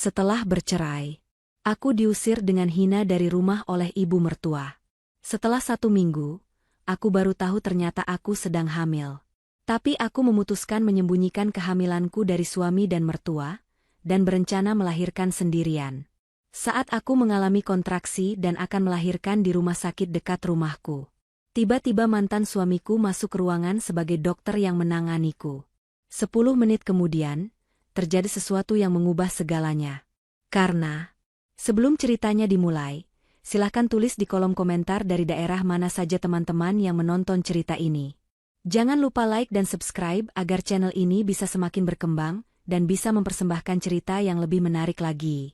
Setelah bercerai, aku diusir dengan hina dari rumah oleh ibu mertua. Setelah 1 minggu, aku baru tahu ternyata aku sedang hamil. Tapi aku memutuskan menyembunyikan kehamilanku dari suami dan mertua, dan berencana melahirkan sendirian. Saat aku mengalami kontraksi dan akan melahirkan di rumah sakit dekat rumahku, tiba-tiba mantan suamiku masuk ke ruangan sebagai dokter yang menanganiku. 10 menit kemudian, terjadi sesuatu yang mengubah segalanya. Karena, sebelum ceritanya dimulai, silahkan tulis di kolom komentar dari daerah mana saja teman-teman yang menonton cerita ini. Jangan lupa like dan subscribe agar channel ini bisa semakin berkembang dan bisa mempersembahkan cerita yang lebih menarik lagi.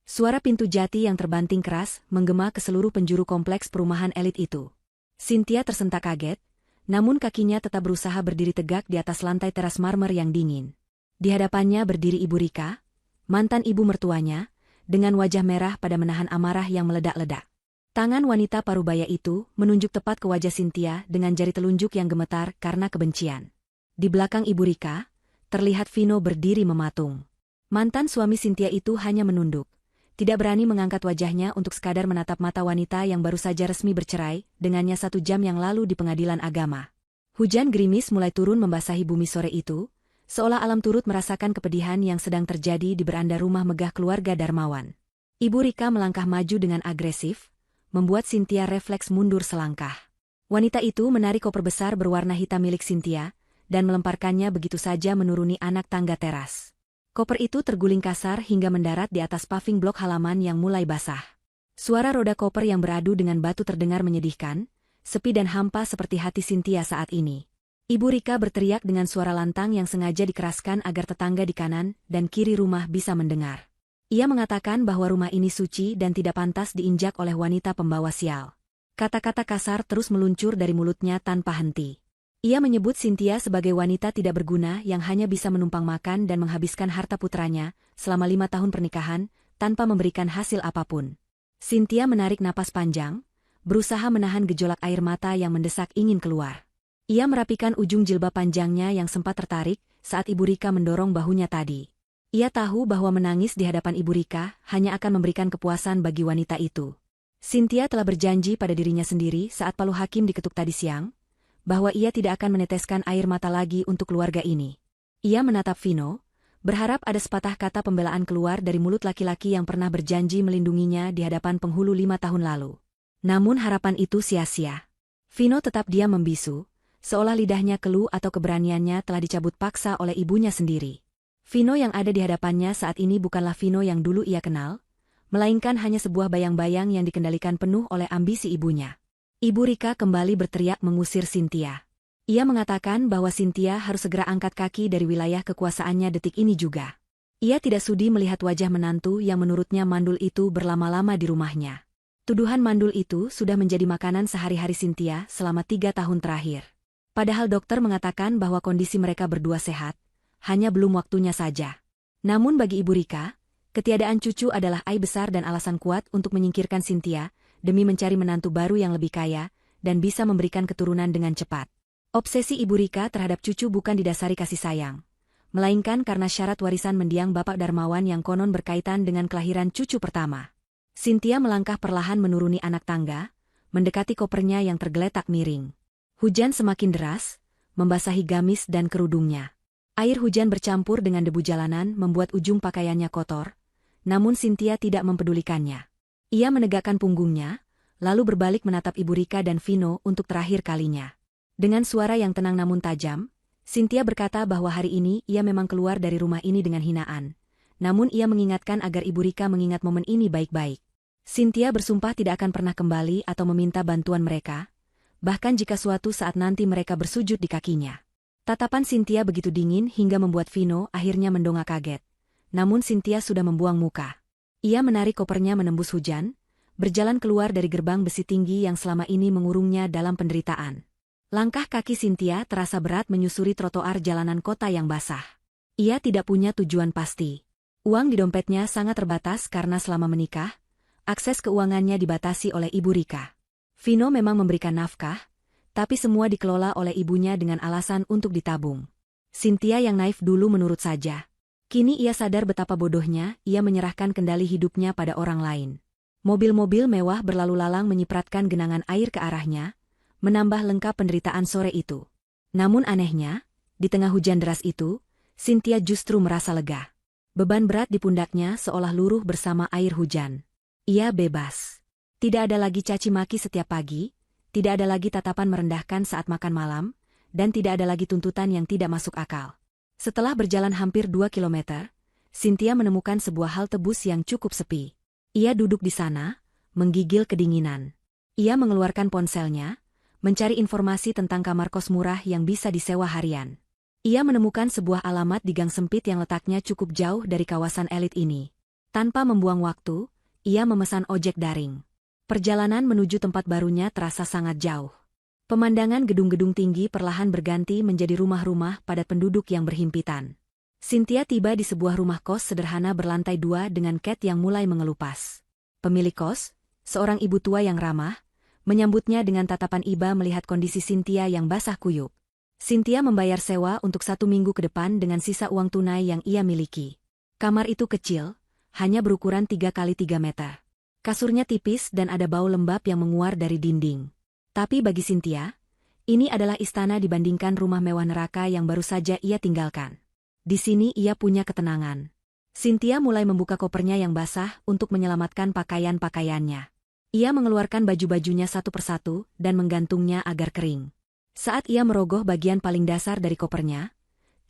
Suara pintu jati yang terbanting keras menggema ke seluruh penjuru kompleks perumahan elit itu. Cynthia tersentak kaget, namun kakinya tetap berusaha berdiri tegak di atas lantai teras marmer yang dingin. Di hadapannya berdiri Ibu Rika, mantan ibu mertuanya, dengan wajah merah pada menahan amarah yang meledak-ledak. Tangan wanita parubaya itu menunjuk tepat ke wajah Cynthia dengan jari telunjuk yang gemetar karena kebencian. Di belakang Ibu Rika, terlihat Vino berdiri mematung. Mantan suami Cynthia itu hanya menunduk, tidak berani mengangkat wajahnya untuk sekadar menatap mata wanita yang baru saja resmi bercerai dengannya 1 jam yang lalu di pengadilan agama. Hujan gerimis mulai turun membasahi bumi sore itu, seolah alam turut merasakan kepedihan yang sedang terjadi di beranda rumah megah keluarga Darmawan. Ibu Rika melangkah maju dengan agresif, membuat Cynthia refleks mundur selangkah. Wanita itu menarik koper besar berwarna hitam milik Cynthia, dan melemparkannya begitu saja menuruni anak tangga teras. Koper itu terguling kasar hingga mendarat di atas paving blok halaman yang mulai basah. Suara roda koper yang beradu dengan batu terdengar menyedihkan, sepi dan hampa seperti hati Cynthia saat ini. Ibu Rika berteriak dengan suara lantang yang sengaja dikeraskan agar tetangga di kanan dan kiri rumah bisa mendengar. Ia mengatakan bahwa rumah ini suci dan tidak pantas diinjak oleh wanita pembawa sial. Kata-kata kasar terus meluncur dari mulutnya tanpa henti. Ia menyebut Cynthia sebagai wanita tidak berguna yang hanya bisa menumpang makan dan menghabiskan harta putranya selama 5 tahun pernikahan tanpa memberikan hasil apapun. Cynthia menarik napas panjang, berusaha menahan gejolak air mata yang mendesak ingin keluar. Ia merapikan ujung jilbab panjangnya yang sempat tertarik saat Ibu Rika mendorong bahunya tadi. Ia tahu bahwa menangis di hadapan Ibu Rika hanya akan memberikan kepuasan bagi wanita itu. Cynthia telah berjanji pada dirinya sendiri saat palu hakim diketuk tadi siang, bahwa ia tidak akan meneteskan air mata lagi untuk keluarga ini. Ia menatap Vino, berharap ada sepatah kata pembelaan keluar dari mulut laki-laki yang pernah berjanji melindunginya di hadapan penghulu 5 tahun lalu. Namun harapan itu sia-sia. Vino tetap diam membisu, seolah lidahnya keluh atau keberaniannya telah dicabut paksa oleh ibunya sendiri. Vino yang ada di hadapannya saat ini bukanlah Vino yang dulu ia kenal, melainkan hanya sebuah bayang-bayang yang dikendalikan penuh oleh ambisi ibunya. Ibu Rika kembali berteriak mengusir Cynthia. Ia mengatakan bahwa Cynthia harus segera angkat kaki dari wilayah kekuasaannya detik ini juga. Ia tidak sudi melihat wajah menantu yang menurutnya mandul itu berlama-lama di rumahnya. Tuduhan mandul itu sudah menjadi makanan sehari-hari Cynthia selama 3 tahun terakhir. Padahal dokter mengatakan bahwa kondisi mereka berdua sehat, hanya belum waktunya saja. Namun bagi Ibu Rika, ketiadaan cucu adalah aib besar dan alasan kuat untuk menyingkirkan Cynthia, demi mencari menantu baru yang lebih kaya, dan bisa memberikan keturunan dengan cepat. Obsesi Ibu Rika terhadap cucu bukan didasari kasih sayang, melainkan karena syarat warisan mendiang Bapak Darmawan yang konon berkaitan dengan kelahiran cucu pertama. Cynthia melangkah perlahan menuruni anak tangga, mendekati kopernya yang tergeletak miring. Hujan semakin deras, membasahi gamis dan kerudungnya. Air hujan bercampur dengan debu jalanan membuat ujung pakaiannya kotor, namun Cynthia tidak mempedulikannya. Ia menegakkan punggungnya, lalu berbalik menatap Ibu Rika dan Vino untuk terakhir kalinya. Dengan suara yang tenang namun tajam, Cynthia berkata bahwa hari ini ia memang keluar dari rumah ini dengan hinaan. Namun ia mengingatkan agar Ibu Rika mengingat momen ini baik-baik. Cynthia bersumpah tidak akan pernah kembali atau meminta bantuan mereka, bahkan jika suatu saat nanti mereka bersujud di kakinya. Tatapan Cynthia begitu dingin hingga membuat Vino akhirnya mendongak kaget. Namun Cynthia sudah membuang muka. Ia menarik kopernya menembus hujan, berjalan keluar dari gerbang besi tinggi yang selama ini mengurungnya dalam penderitaan. Langkah kaki Cynthia terasa berat menyusuri trotoar jalanan kota yang basah. Ia tidak punya tujuan pasti. Uang di dompetnya sangat terbatas karena selama menikah, akses keuangannya dibatasi oleh Ibu Rika. Vino memang memberikan nafkah, tapi semua dikelola oleh ibunya dengan alasan untuk ditabung. Cynthia yang naif dulu menurut saja. Kini ia sadar betapa bodohnya ia menyerahkan kendali hidupnya pada orang lain. Mobil-mobil mewah berlalu lalang menyipratkan genangan air ke arahnya, menambah lengkap penderitaan sore itu. Namun anehnya, di tengah hujan deras itu, Cynthia justru merasa lega. Beban berat di pundaknya seolah luruh bersama air hujan. Ia bebas. Tidak ada lagi caci maki setiap pagi, tidak ada lagi tatapan merendahkan saat makan malam, dan tidak ada lagi tuntutan yang tidak masuk akal. Setelah berjalan hampir 2 kilometer, Cynthia menemukan sebuah halte bus yang cukup sepi. Ia duduk di sana, menggigil kedinginan. Ia mengeluarkan ponselnya, mencari informasi tentang kamar kos murah yang bisa disewa harian. Ia menemukan sebuah alamat di gang sempit yang letaknya cukup jauh dari kawasan elit ini. Tanpa membuang waktu, ia memesan ojek daring. Perjalanan menuju tempat barunya terasa sangat jauh. Pemandangan gedung-gedung tinggi perlahan berganti menjadi rumah-rumah padat penduduk yang berhimpitan. Cynthia tiba di sebuah rumah kos sederhana berlantai 2 dengan cat yang mulai mengelupas. Pemilik kos, seorang ibu tua yang ramah, menyambutnya dengan tatapan iba melihat kondisi Cynthia yang basah kuyup. Cynthia membayar sewa untuk 1 minggu ke depan dengan sisa uang tunai yang ia miliki. Kamar itu kecil, hanya berukuran 3 kali 3 meter. Kasurnya tipis dan ada bau lembab yang menguar dari dinding. Tapi bagi Cynthia, ini adalah istana dibandingkan rumah mewah neraka yang baru saja ia tinggalkan. Di sini ia punya ketenangan. Cynthia mulai membuka kopernya yang basah untuk menyelamatkan pakaian-pakaiannya. Ia mengeluarkan baju-bajunya satu persatu dan menggantungnya agar kering. Saat ia merogoh bagian paling dasar dari kopernya,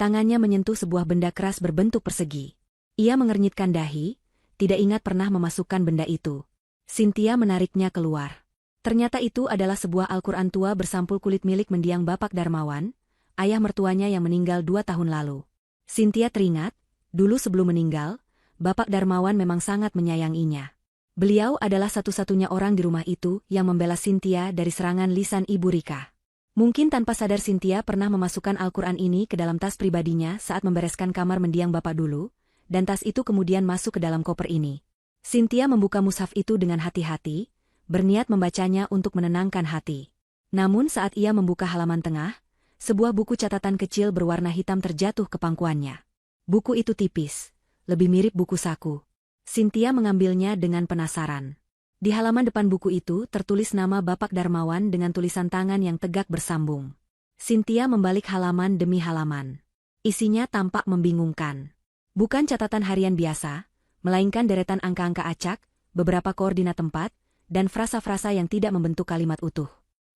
tangannya menyentuh sebuah benda keras berbentuk persegi. Ia mengernyitkan dahi, tidak ingat pernah memasukkan benda itu. Cynthia menariknya keluar. Ternyata itu adalah sebuah Al-Quran tua bersampul kulit milik mendiang Bapak Darmawan, ayah mertuanya yang meninggal 2 tahun lalu. Cynthia teringat, dulu sebelum meninggal, Bapak Darmawan memang sangat menyayanginya. Beliau adalah satu-satunya orang di rumah itu yang membela Cynthia dari serangan lisan Ibu Rika. Mungkin tanpa sadar Cynthia pernah memasukkan Al-Quran ini ke dalam tas pribadinya saat membereskan kamar mendiang bapak dulu, dan tas itu kemudian masuk ke dalam koper ini. Cynthia membuka mushaf itu dengan hati-hati, berniat membacanya untuk menenangkan hati. Namun saat ia membuka halaman tengah, sebuah buku catatan kecil berwarna hitam terjatuh ke pangkuannya. Buku itu tipis, lebih mirip buku saku. Cynthia mengambilnya dengan penasaran. Di halaman depan buku itu tertulis nama Bapak Darmawan dengan tulisan tangan yang tegak bersambung. Cynthia membalik halaman demi halaman. Isinya tampak membingungkan. Bukan catatan harian biasa, melainkan deretan angka-angka acak, beberapa koordinat tempat, dan frasa-frasa yang tidak membentuk kalimat utuh.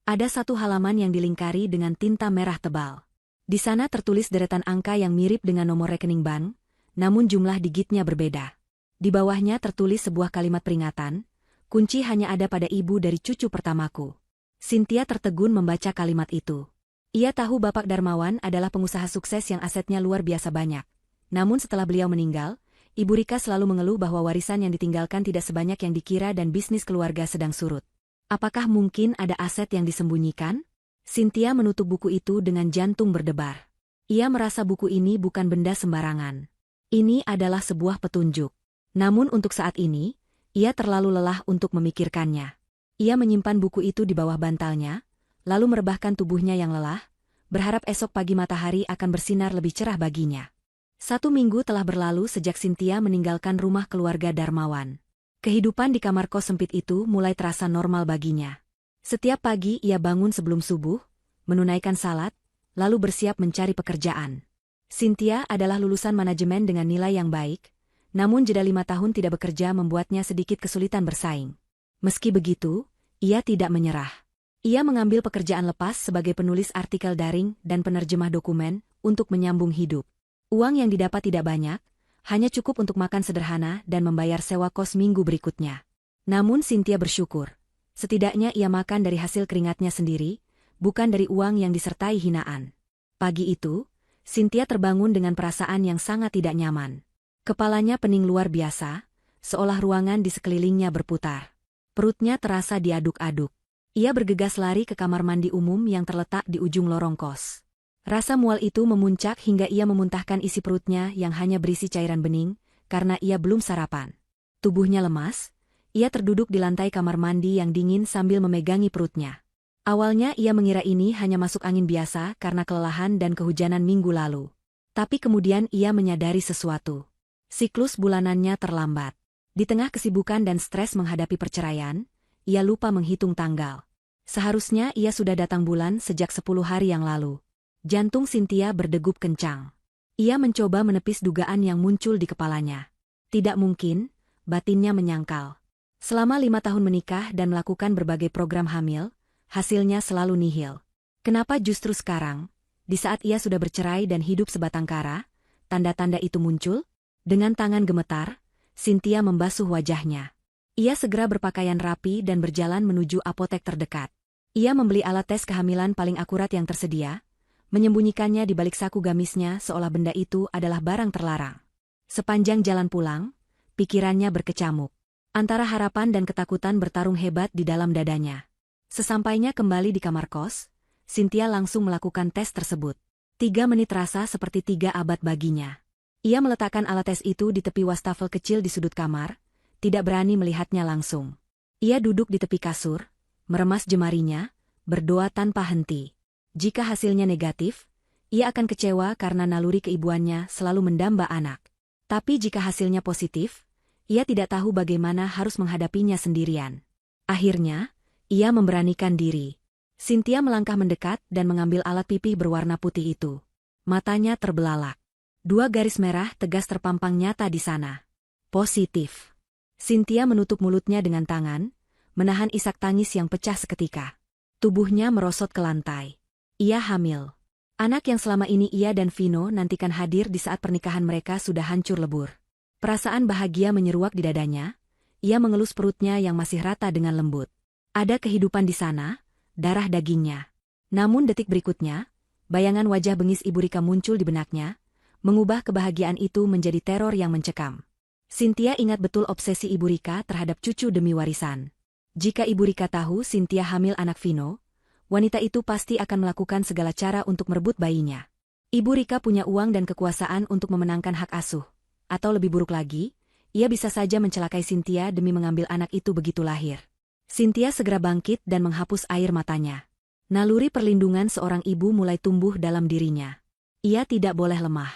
Ada satu halaman yang dilingkari dengan tinta merah tebal. Di sana tertulis deretan angka yang mirip dengan nomor rekening bank, namun jumlah digitnya berbeda. Di bawahnya tertulis sebuah kalimat peringatan, kunci hanya ada pada ibu dari cucu pertamaku. Cynthia tertegun membaca kalimat itu. Ia tahu Bapak Darmawan adalah pengusaha sukses yang asetnya luar biasa banyak. Namun setelah beliau meninggal, Ibu Rika selalu mengeluh bahwa warisan yang ditinggalkan tidak sebanyak yang dikira dan bisnis keluarga sedang surut. Apakah mungkin ada aset yang disembunyikan? Cynthia menutup buku itu dengan jantung berdebar. Ia merasa buku ini bukan benda sembarangan. Ini adalah sebuah petunjuk. Namun untuk saat ini, ia terlalu lelah untuk memikirkannya. Ia menyimpan buku itu di bawah bantalnya, lalu merebahkan tubuhnya yang lelah, berharap esok pagi matahari akan bersinar lebih cerah baginya. 1 minggu telah berlalu sejak Cynthia meninggalkan rumah keluarga Darmawan. Kehidupan di kamar kos sempit itu mulai terasa normal baginya. Setiap pagi ia bangun sebelum subuh, menunaikan salat, lalu bersiap mencari pekerjaan. Cynthia adalah lulusan manajemen dengan nilai yang baik, namun jeda 5 tahun tidak bekerja membuatnya sedikit kesulitan bersaing. Meski begitu, ia tidak menyerah. Ia mengambil pekerjaan lepas sebagai penulis artikel daring dan penerjemah dokumen untuk menyambung hidup. Uang yang didapat tidak banyak, hanya cukup untuk makan sederhana dan membayar sewa kos minggu berikutnya. Namun Cynthia bersyukur. Setidaknya ia makan dari hasil keringatnya sendiri, bukan dari uang yang disertai hinaan. Pagi itu, Cynthia terbangun dengan perasaan yang sangat tidak nyaman. Kepalanya pening luar biasa, seolah ruangan di sekelilingnya berputar. Perutnya terasa diaduk-aduk. Ia bergegas lari ke kamar mandi umum yang terletak di ujung lorong kos. Rasa mual itu memuncak hingga ia memuntahkan isi perutnya yang hanya berisi cairan bening, karena ia belum sarapan. Tubuhnya lemas, ia terduduk di lantai kamar mandi yang dingin sambil memegangi perutnya. Awalnya ia mengira ini hanya masuk angin biasa karena kelelahan dan kehujanan minggu lalu. Tapi kemudian ia menyadari sesuatu. Siklus bulanannya terlambat. Di tengah kesibukan dan stres menghadapi perceraian, ia lupa menghitung tanggal. Seharusnya ia sudah datang bulan sejak 10 hari yang lalu. Jantung Cynthia berdegup kencang. Ia mencoba menepis dugaan yang muncul di kepalanya. Tidak mungkin, batinnya menyangkal. Selama 5 tahun menikah dan melakukan berbagai program hamil, hasilnya selalu nihil. Kenapa justru sekarang, di saat ia sudah bercerai dan hidup sebatang kara, tanda-tanda itu muncul? Dengan tangan gemetar, Cynthia membasuh wajahnya. Ia segera berpakaian rapi dan berjalan menuju apotek terdekat. Ia membeli alat tes kehamilan paling akurat yang tersedia, menyembunyikannya di balik saku gamisnya seolah benda itu adalah barang terlarang. Sepanjang jalan pulang, pikirannya berkecamuk. Antara harapan dan ketakutan bertarung hebat di dalam dadanya. Sesampainya kembali di kamar kos, Cynthia langsung melakukan tes tersebut. 3 menit terasa seperti 3 abad baginya. Ia meletakkan alat tes itu di tepi wastafel kecil di sudut kamar, tidak berani melihatnya langsung. Ia duduk di tepi kasur, meremas jemarinya, berdoa tanpa henti. Jika hasilnya negatif, ia akan kecewa karena naluri keibuannya selalu mendamba anak. Tapi jika hasilnya positif, ia tidak tahu bagaimana harus menghadapinya sendirian. Akhirnya, ia memberanikan diri. Cynthia melangkah mendekat dan mengambil alat pipih berwarna putih itu. Matanya terbelalak. 2 garis merah tegas terpampang nyata di sana. Positif. Cynthia menutup mulutnya dengan tangan, menahan isak tangis yang pecah seketika. Tubuhnya merosot ke lantai. Ia hamil. Anak yang selama ini ia dan Vino nantikan hadir di saat pernikahan mereka sudah hancur lebur. Perasaan bahagia menyeruak di dadanya, ia mengelus perutnya yang masih rata dengan lembut. Ada kehidupan di sana, darah dagingnya. Namun detik berikutnya, bayangan wajah bengis Ibu Rika muncul di benaknya, mengubah kebahagiaan itu menjadi teror yang mencekam. Cynthia ingat betul obsesi Ibu Rika terhadap cucu demi warisan. Jika Ibu Rika tahu Cynthia hamil anak Vino, wanita itu pasti akan melakukan segala cara untuk merebut bayinya. Ibu Rika punya uang dan kekuasaan untuk memenangkan hak asuh. Atau lebih buruk lagi, ia bisa saja mencelakai Cynthia demi mengambil anak itu begitu lahir. Cynthia segera bangkit dan menghapus air matanya. Naluri perlindungan seorang ibu mulai tumbuh dalam dirinya. Ia tidak boleh lemah.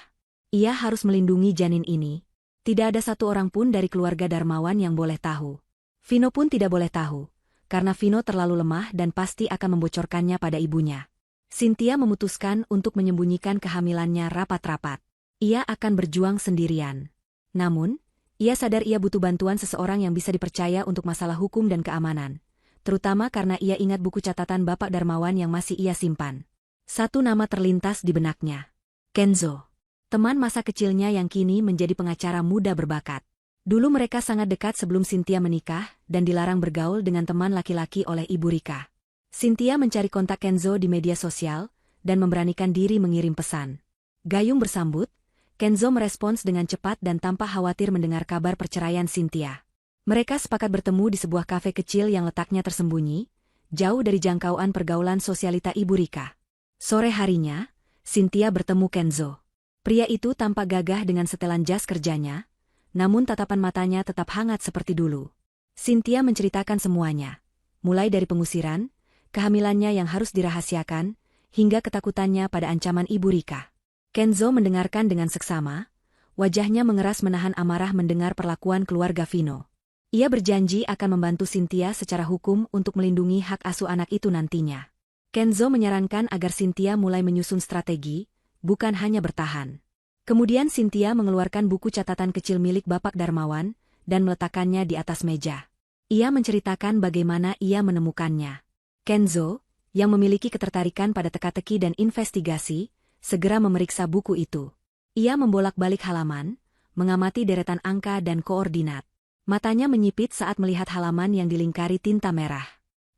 Ia harus melindungi janin ini. Tidak ada satu orang pun dari keluarga Darmawan yang boleh tahu. Vino pun tidak boleh tahu. Karena Vino terlalu lemah dan pasti akan membocorkannya pada ibunya. Cynthia memutuskan untuk menyembunyikan kehamilannya rapat-rapat. Ia akan berjuang sendirian. Namun, ia sadar ia butuh bantuan seseorang yang bisa dipercaya untuk masalah hukum dan keamanan. Terutama karena ia ingat buku catatan Bapak Darmawan yang masih ia simpan. Satu nama terlintas di benaknya. Kenzo. Teman masa kecilnya yang kini menjadi pengacara muda berbakat. Dulu mereka sangat dekat sebelum Cynthia menikah dan dilarang bergaul dengan teman laki-laki oleh Ibu Rika. Cynthia mencari kontak Kenzo di media sosial dan memberanikan diri mengirim pesan. Gayung bersambut, Kenzo merespons dengan cepat dan tanpa khawatir mendengar kabar perceraian Cynthia. Mereka sepakat bertemu di sebuah kafe kecil yang letaknya tersembunyi, jauh dari jangkauan pergaulan sosialita Ibu Rika. Sore harinya, Cynthia bertemu Kenzo. Pria itu tampak gagah dengan setelan jas kerjanya, namun tatapan matanya tetap hangat seperti dulu. Cynthia menceritakan semuanya, mulai dari pengusiran, kehamilannya yang harus dirahasiakan, hingga ketakutannya pada ancaman Ibu Rika. Kenzo mendengarkan dengan seksama, wajahnya mengeras menahan amarah mendengar perlakuan keluarga Vino. Ia berjanji akan membantu Cynthia secara hukum untuk melindungi hak asuh anak itu nantinya. Kenzo menyarankan agar Cynthia mulai menyusun strategi, bukan hanya bertahan. Kemudian Cynthia mengeluarkan buku catatan kecil milik Bapak Darmawan dan meletakkannya di atas meja. Ia menceritakan bagaimana ia menemukannya. Kenzo, yang memiliki ketertarikan pada teka-teki dan investigasi, segera memeriksa buku itu. Ia membolak-balik halaman, mengamati deretan angka dan koordinat. Matanya menyipit saat melihat halaman yang dilingkari tinta merah.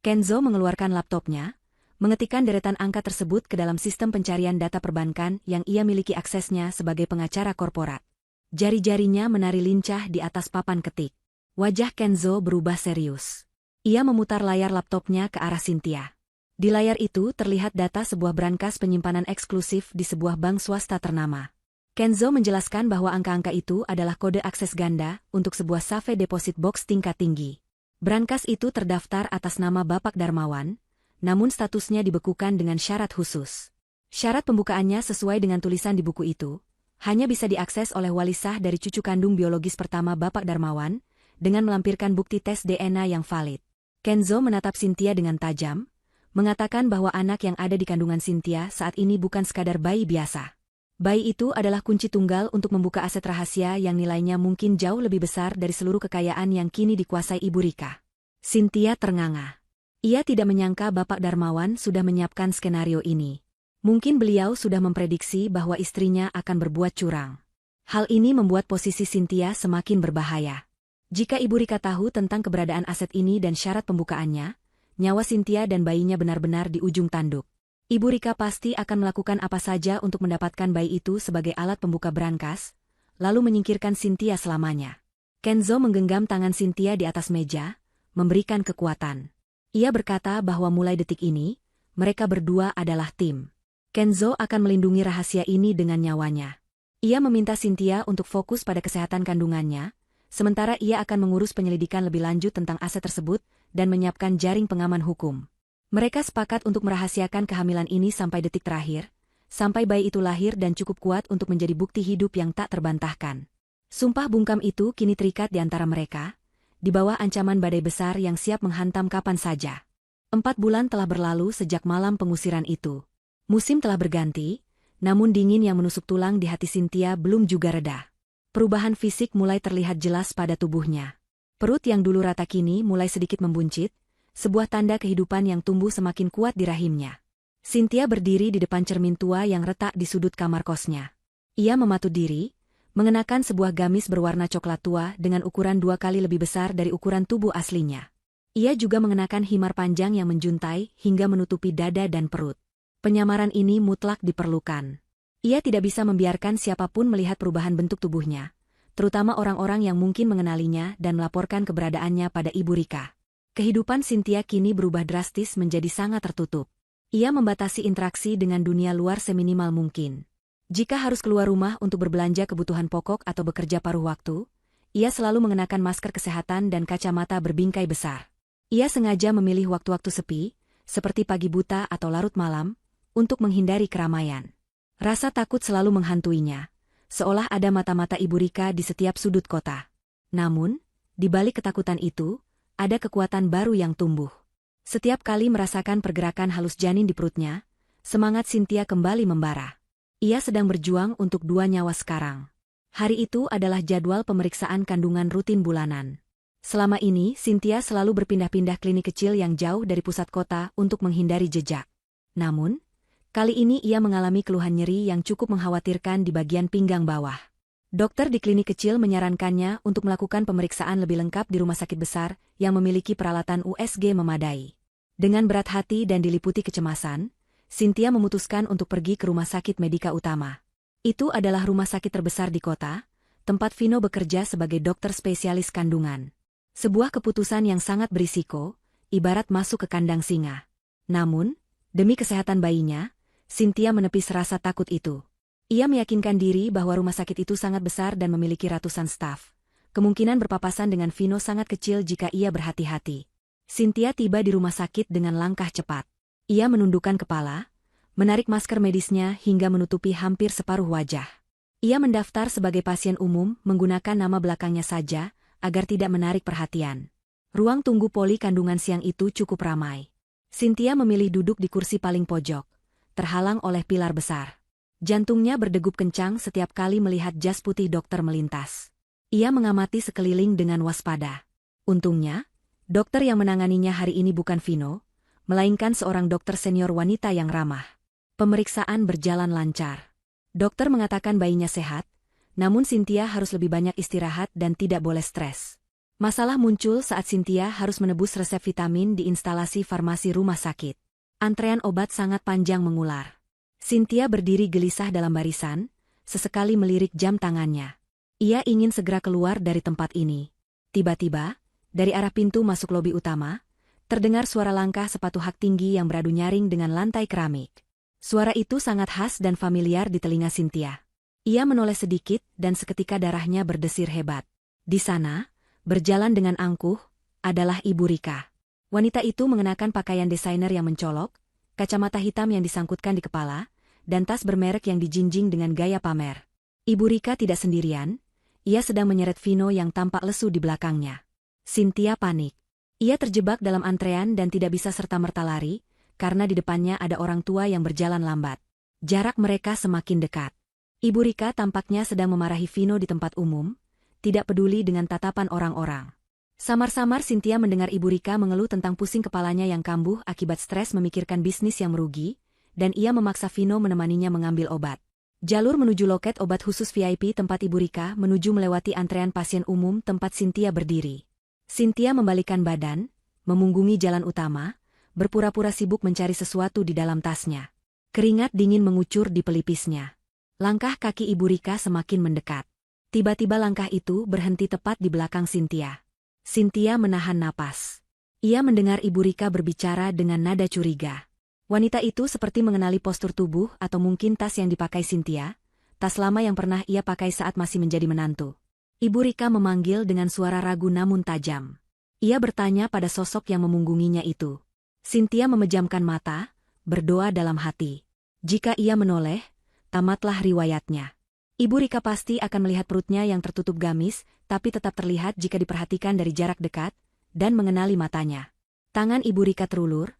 Kenzo mengeluarkan laptopnya, mengetikkan deretan angka tersebut ke dalam sistem pencarian data perbankan yang ia miliki aksesnya sebagai pengacara korporat. Jari-jarinya menari lincah di atas papan ketik. Wajah Kenzo berubah serius. Ia memutar layar laptopnya ke arah Cynthia. Di layar itu terlihat data sebuah brankas penyimpanan eksklusif di sebuah bank swasta ternama. Kenzo menjelaskan bahwa angka-angka itu adalah kode akses ganda untuk sebuah safe deposit box tingkat tinggi. Brankas itu terdaftar atas nama Bapak Darmawan, namun statusnya dibekukan dengan syarat khusus. Syarat pembukaannya sesuai dengan tulisan di buku itu, hanya bisa diakses oleh wali sah dari cucu kandung biologis pertama Bapak Darmawan, dengan melampirkan bukti tes DNA yang valid. Kenzo menatap Cynthia dengan tajam, mengatakan bahwa anak yang ada di kandungan Cynthia saat ini bukan sekadar bayi biasa. Bayi itu adalah kunci tunggal untuk membuka aset rahasia yang nilainya mungkin jauh lebih besar dari seluruh kekayaan yang kini dikuasai Ibu Rika. Cynthia ternganga. Ia tidak menyangka Bapak Darmawan sudah menyiapkan skenario ini. Mungkin beliau sudah memprediksi bahwa istrinya akan berbuat curang. Hal ini membuat posisi Cynthia semakin berbahaya. Jika Ibu Rika tahu tentang keberadaan aset ini dan syarat pembukaannya, nyawa Cynthia dan bayinya benar-benar di ujung tanduk. Ibu Rika pasti akan melakukan apa saja untuk mendapatkan bayi itu sebagai alat pembuka brankas, lalu menyingkirkan Cynthia selamanya. Kenzo menggenggam tangan Cynthia di atas meja, memberikan kekuatan. Ia berkata bahwa mulai detik ini, mereka berdua adalah tim. Kenzo akan melindungi rahasia ini dengan nyawanya. Ia meminta Cynthia untuk fokus pada kesehatan kandungannya, sementara ia akan mengurus penyelidikan lebih lanjut tentang aset tersebut dan menyiapkan jaring pengaman hukum. Mereka sepakat untuk merahasiakan kehamilan ini sampai detik terakhir, sampai bayi itu lahir dan cukup kuat untuk menjadi bukti hidup yang tak terbantahkan. Sumpah bungkam itu kini terikat di antara mereka, di bawah ancaman badai besar yang siap menghantam kapan saja. 4 bulan telah berlalu sejak malam pengusiran itu. Musim telah berganti, namun dingin yang menusuk tulang di hati Cynthia belum juga reda. Perubahan fisik mulai terlihat jelas pada tubuhnya. Perut yang dulu rata kini mulai sedikit membuncit, sebuah tanda kehidupan yang tumbuh semakin kuat di rahimnya. Cynthia berdiri di depan cermin tua yang retak di sudut kamar kosnya. Ia mematut diri, mengenakan sebuah gamis berwarna coklat tua dengan ukuran 2 kali lebih besar dari ukuran tubuh aslinya. Ia juga mengenakan himar panjang yang menjuntai hingga menutupi dada dan perut. Penyamaran ini mutlak diperlukan. Ia tidak bisa membiarkan siapapun melihat perubahan bentuk tubuhnya, terutama orang-orang yang mungkin mengenalinya dan melaporkan keberadaannya pada Ibu Rika. Kehidupan Cynthia kini berubah drastis menjadi sangat tertutup. Ia membatasi interaksi dengan dunia luar seminimal mungkin. Jika harus keluar rumah untuk berbelanja kebutuhan pokok atau bekerja paruh waktu, ia selalu mengenakan masker kesehatan dan kacamata berbingkai besar. Ia sengaja memilih waktu-waktu sepi, seperti pagi buta atau larut malam, untuk menghindari keramaian. Rasa takut selalu menghantuinya, seolah ada mata-mata Ibu Rika di setiap sudut kota. Namun, di balik ketakutan itu, ada kekuatan baru yang tumbuh. Setiap kali merasakan pergerakan halus janin di perutnya, semangat Cynthia kembali membara. Ia sedang berjuang untuk 2 nyawa sekarang. Hari itu adalah jadwal pemeriksaan kandungan rutin bulanan. Selama ini, Cynthia selalu berpindah-pindah klinik kecil yang jauh dari pusat kota untuk menghindari jejak. Namun, kali ini ia mengalami keluhan nyeri yang cukup mengkhawatirkan di bagian pinggang bawah. Dokter di klinik kecil menyarankannya untuk melakukan pemeriksaan lebih lengkap di rumah sakit besar yang memiliki peralatan USG memadai. Dengan berat hati dan diliputi kecemasan, Cynthia memutuskan untuk pergi ke Rumah Sakit Medika Utama. Itu adalah rumah sakit terbesar di kota, tempat Vino bekerja sebagai dokter spesialis kandungan. Sebuah keputusan yang sangat berisiko, ibarat masuk ke kandang singa. Namun, demi kesehatan bayinya, Cynthia menepis rasa takut itu. Ia meyakinkan diri bahwa rumah sakit itu sangat besar dan memiliki ratusan staf. Kemungkinan berpapasan dengan Vino sangat kecil jika ia berhati-hati. Cynthia tiba di rumah sakit dengan langkah cepat. Ia menundukkan kepala, menarik masker medisnya hingga menutupi hampir separuh wajah. Ia mendaftar sebagai pasien umum menggunakan nama belakangnya saja, agar tidak menarik perhatian. Ruang tunggu poli kandungan siang itu cukup ramai. Cynthia memilih duduk di kursi paling pojok, terhalang oleh pilar besar. Jantungnya berdegup kencang setiap kali melihat jas putih dokter melintas. Ia mengamati sekeliling dengan waspada. Untungnya, dokter yang menanganinya hari ini bukan Vino, melainkan seorang dokter senior wanita yang ramah. Pemeriksaan berjalan lancar. Dokter mengatakan bayinya sehat, namun Cynthia harus lebih banyak istirahat dan tidak boleh stres. Masalah muncul saat Cynthia harus menebus resep vitamin di instalasi farmasi rumah sakit. Antrean obat sangat panjang mengular. Cynthia berdiri gelisah dalam barisan, sesekali melirik jam tangannya. Ia ingin segera keluar dari tempat ini. Tiba-tiba, dari arah pintu masuk lobi utama, terdengar suara langkah sepatu hak tinggi yang beradu nyaring dengan lantai keramik. Suara itu sangat khas dan familiar di telinga Cynthia. Ia menoleh sedikit dan seketika darahnya berdesir hebat. Di sana, berjalan dengan angkuh, adalah Ibu Rika. Wanita itu mengenakan pakaian desainer yang mencolok, kacamata hitam yang disangkutkan di kepala, dan tas bermerek yang dijinjing dengan gaya pamer. Ibu Rika tidak sendirian, ia sedang menyeret Vino yang tampak lesu di belakangnya. Cynthia panik. Ia terjebak dalam antrean dan tidak bisa serta-merta lari, karena di depannya ada orang tua yang berjalan lambat. Jarak mereka semakin dekat. Ibu Rika tampaknya sedang memarahi Vino di tempat umum, tidak peduli dengan tatapan orang-orang. Samar-samar Cynthia mendengar Ibu Rika mengeluh tentang pusing kepalanya yang kambuh akibat stres memikirkan bisnis yang merugi, dan ia memaksa Vino menemaninya mengambil obat. Jalur menuju loket obat khusus VIP tempat Ibu Rika menuju melewati antrean pasien umum tempat Cynthia berdiri. Cynthia membalikkan badan, memunggungi jalan utama, berpura-pura sibuk mencari sesuatu di dalam tasnya. Keringat dingin mengucur di pelipisnya. Langkah kaki Ibu Rika semakin mendekat. Tiba-tiba langkah itu berhenti tepat di belakang Cynthia. Cynthia menahan napas. Ia mendengar Ibu Rika berbicara dengan nada curiga. Wanita itu seperti mengenali postur tubuh atau mungkin tas yang dipakai Cynthia, tas lama yang pernah ia pakai saat masih menjadi menantu. Ibu Rika memanggil dengan suara ragu namun tajam. Ia bertanya pada sosok yang memunggunginya itu. Cynthia memejamkan mata, berdoa dalam hati. Jika ia menoleh, tamatlah riwayatnya. Ibu Rika pasti akan melihat perutnya yang tertutup gamis, tapi tetap terlihat jika diperhatikan dari jarak dekat, dan mengenali matanya. Tangan Ibu Rika terulur,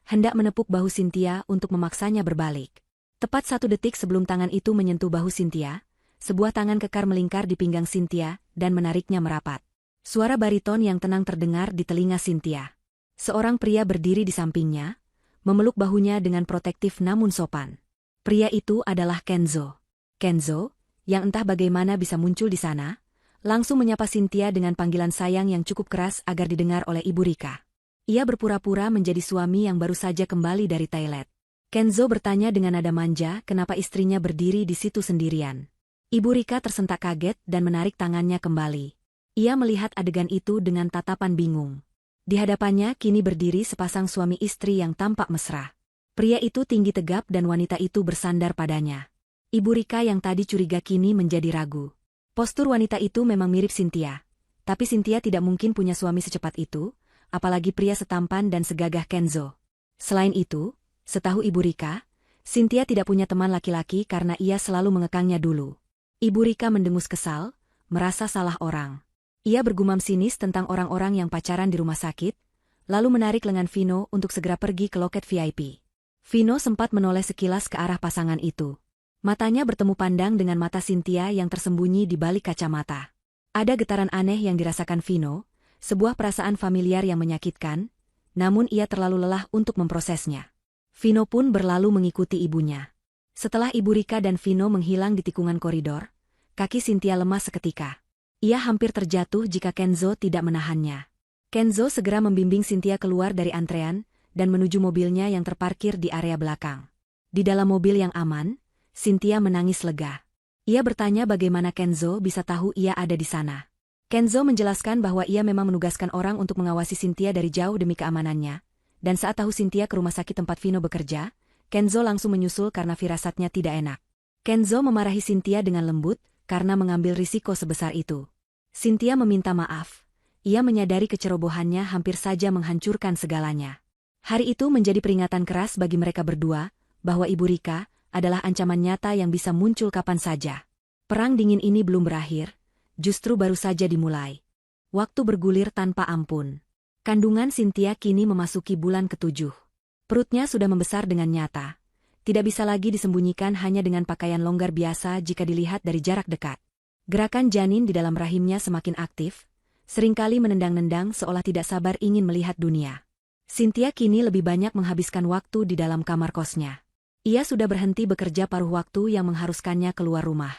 hendak menepuk bahu Cynthia untuk memaksanya berbalik. Tepat 1 detik sebelum tangan itu menyentuh bahu Cynthia, sebuah tangan kekar melingkar di pinggang Cynthia dan menariknya merapat. Suara bariton yang tenang terdengar di telinga Cynthia. Seorang pria berdiri di sampingnya, memeluk bahunya dengan protektif namun sopan. Pria itu adalah Kenzo. Kenzo, yang entah bagaimana bisa muncul di sana, langsung menyapa Cynthia dengan panggilan sayang yang cukup keras agar didengar oleh Ibu Rika. Ia berpura-pura menjadi suami yang baru saja kembali dari toilet. Kenzo bertanya dengan nada manja kenapa istrinya berdiri di situ sendirian. Ibu Rika tersentak kaget dan menarik tangannya kembali. Ia melihat adegan itu dengan tatapan bingung. Di hadapannya kini berdiri sepasang suami istri yang tampak mesra. Pria itu tinggi tegap dan wanita itu bersandar padanya. Ibu Rika yang tadi curiga kini menjadi ragu. Postur wanita itu memang mirip Cynthia. Tapi Cynthia tidak mungkin punya suami secepat itu, apalagi pria setampan dan segagah Kenzo. Selain itu, setahu Ibu Rika, Cynthia tidak punya teman laki-laki karena ia selalu mengekangnya dulu. Ibu Rika mendengus kesal, merasa salah orang. Ia bergumam sinis tentang orang-orang yang pacaran di rumah sakit, lalu menarik lengan Vino untuk segera pergi ke loket VIP. Vino sempat menoleh sekilas ke arah pasangan itu. Matanya bertemu pandang dengan mata Cynthia yang tersembunyi di balik kacamata. Ada getaran aneh yang dirasakan Vino, sebuah perasaan familiar yang menyakitkan, namun ia terlalu lelah untuk memprosesnya. Vino pun berlalu mengikuti ibunya. Setelah Ibu Rika dan Vino menghilang di tikungan koridor, kaki Cynthia lemas seketika. Ia hampir terjatuh jika Kenzo tidak menahannya. Kenzo segera membimbing Cynthia keluar dari antrean dan menuju mobilnya yang terparkir di area belakang. Di dalam mobil yang aman, Cynthia menangis lega. Ia bertanya bagaimana Kenzo bisa tahu ia ada di sana. Kenzo menjelaskan bahwa ia memang menugaskan orang untuk mengawasi Cynthia dari jauh demi keamanannya, dan saat tahu Cynthia ke rumah sakit tempat Vino bekerja, Kenzo langsung menyusul karena firasatnya tidak enak. Kenzo memarahi Cynthia dengan lembut karena mengambil risiko sebesar itu. Cynthia meminta maaf. Ia menyadari kecerobohannya hampir saja menghancurkan segalanya. Hari itu menjadi peringatan keras bagi mereka berdua, bahwa Ibu Rika adalah ancaman nyata yang bisa muncul kapan saja. Perang dingin ini belum berakhir, justru baru saja dimulai. Waktu bergulir tanpa ampun. Kandungan Cynthia kini memasuki bulan ke-7. Perutnya sudah membesar dengan nyata. Tidak bisa lagi disembunyikan hanya dengan pakaian longgar biasa jika dilihat dari jarak dekat. Gerakan janin di dalam rahimnya semakin aktif, seringkali menendang-nendang seolah tidak sabar ingin melihat dunia. Cynthia kini lebih banyak menghabiskan waktu di dalam kamar kosnya. Ia sudah berhenti bekerja paruh waktu yang mengharuskannya keluar rumah.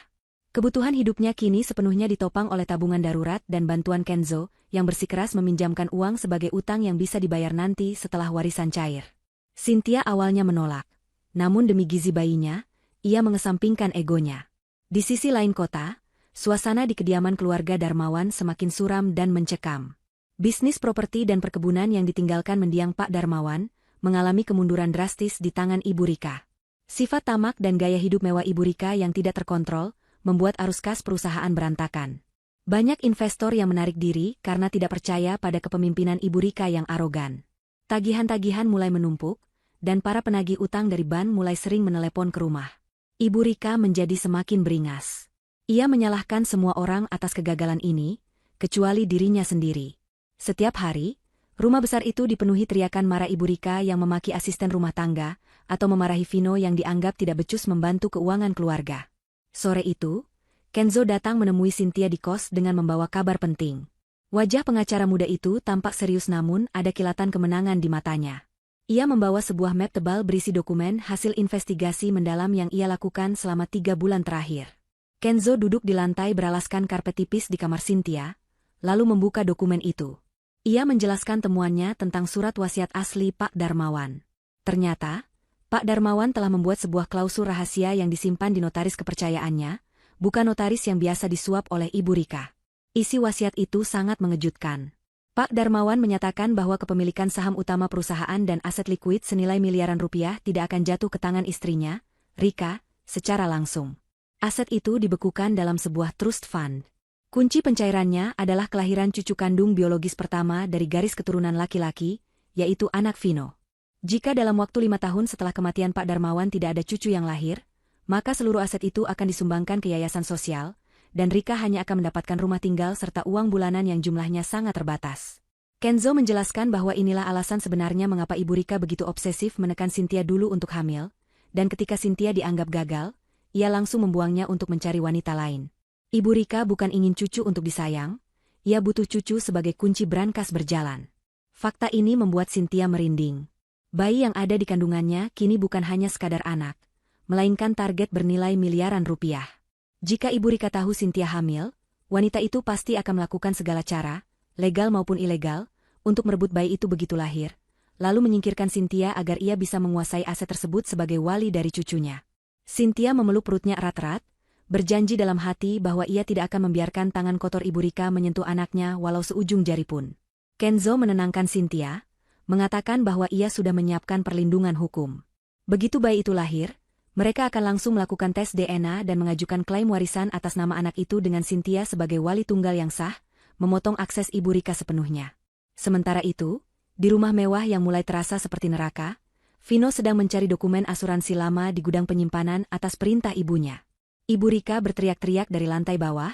Kebutuhan hidupnya kini sepenuhnya ditopang oleh tabungan darurat dan bantuan Kenzo, yang bersikeras meminjamkan uang sebagai utang yang bisa dibayar nanti setelah warisan cair. Cynthia awalnya menolak. Namun demi gizi bayinya, ia mengesampingkan egonya. Di sisi lain kota, suasana di kediaman keluarga Darmawan semakin suram dan mencekam. Bisnis properti dan perkebunan yang ditinggalkan mendiang Pak Darmawan, mengalami kemunduran drastis di tangan Ibu Rika. Sifat tamak dan gaya hidup mewah Ibu Rika yang tidak terkontrol, membuat arus kas perusahaan berantakan. Banyak investor yang menarik diri karena tidak percaya pada kepemimpinan Ibu Rika yang arogan. Tagihan-tagihan mulai menumpuk, dan para penagih utang dari bank mulai sering menelepon ke rumah. Ibu Rika menjadi semakin beringas. Ia menyalahkan semua orang atas kegagalan ini, kecuali dirinya sendiri. Setiap hari, rumah besar itu dipenuhi teriakan marah Ibu Rika yang memaki asisten rumah tangga, atau memarahi Vino yang dianggap tidak becus membantu keuangan keluarga. Sore itu, Kenzo datang menemui Cynthia di kos dengan membawa kabar penting. Wajah pengacara muda itu tampak serius namun ada kilatan kemenangan di matanya. Ia membawa sebuah map tebal berisi dokumen hasil investigasi mendalam yang ia lakukan selama 3 bulan terakhir. Kenzo duduk di lantai beralaskan karpet tipis di kamar Cynthia, lalu membuka dokumen itu. Ia menjelaskan temuannya tentang surat wasiat asli Pak Darmawan. Ternyata, Pak Darmawan telah membuat sebuah klausul rahasia yang disimpan di notaris kepercayaannya, bukan notaris yang biasa disuap oleh Ibu Rika. Isi wasiat itu sangat mengejutkan. Pak Darmawan menyatakan bahwa kepemilikan saham utama perusahaan dan aset likuid senilai miliaran rupiah tidak akan jatuh ke tangan istrinya, Rika, secara langsung. Aset itu dibekukan dalam sebuah trust fund. Kunci pencairannya adalah kelahiran cucu kandung biologis pertama dari garis keturunan laki-laki, yaitu anak Vino. Jika dalam waktu 5 tahun setelah kematian Pak Darmawan tidak ada cucu yang lahir, maka seluruh aset itu akan disumbangkan ke yayasan sosial, dan Rika hanya akan mendapatkan rumah tinggal serta uang bulanan yang jumlahnya sangat terbatas. Kenzo menjelaskan bahwa inilah alasan sebenarnya mengapa Ibu Rika begitu obsesif menekan Cynthia dulu untuk hamil, dan ketika Cynthia dianggap gagal, ia langsung membuangnya untuk mencari wanita lain. Ibu Rika bukan ingin cucu untuk disayang, ia butuh cucu sebagai kunci brankas berjalan. Fakta ini membuat Cynthia merinding. Bayi yang ada di kandungannya kini bukan hanya sekadar anak, melainkan target bernilai miliaran rupiah. Jika Ibu Rika tahu Cynthia hamil, wanita itu pasti akan melakukan segala cara, legal maupun ilegal, untuk merebut bayi itu begitu lahir, lalu menyingkirkan Cynthia agar ia bisa menguasai aset tersebut sebagai wali dari cucunya. Cynthia memeluk perutnya erat-erat, berjanji dalam hati bahwa ia tidak akan membiarkan tangan kotor Ibu Rika menyentuh anaknya walau seujung jari pun. Kenzo menenangkan Cynthia, mengatakan bahwa ia sudah menyiapkan perlindungan hukum. Begitu bayi itu lahir, mereka akan langsung melakukan tes DNA dan mengajukan klaim warisan atas nama anak itu dengan Cynthia sebagai wali tunggal yang sah, memotong akses Ibu Rika sepenuhnya. Sementara itu, di rumah mewah yang mulai terasa seperti neraka, Vino sedang mencari dokumen asuransi lama di gudang penyimpanan atas perintah ibunya. Ibu Rika berteriak-teriak dari lantai bawah,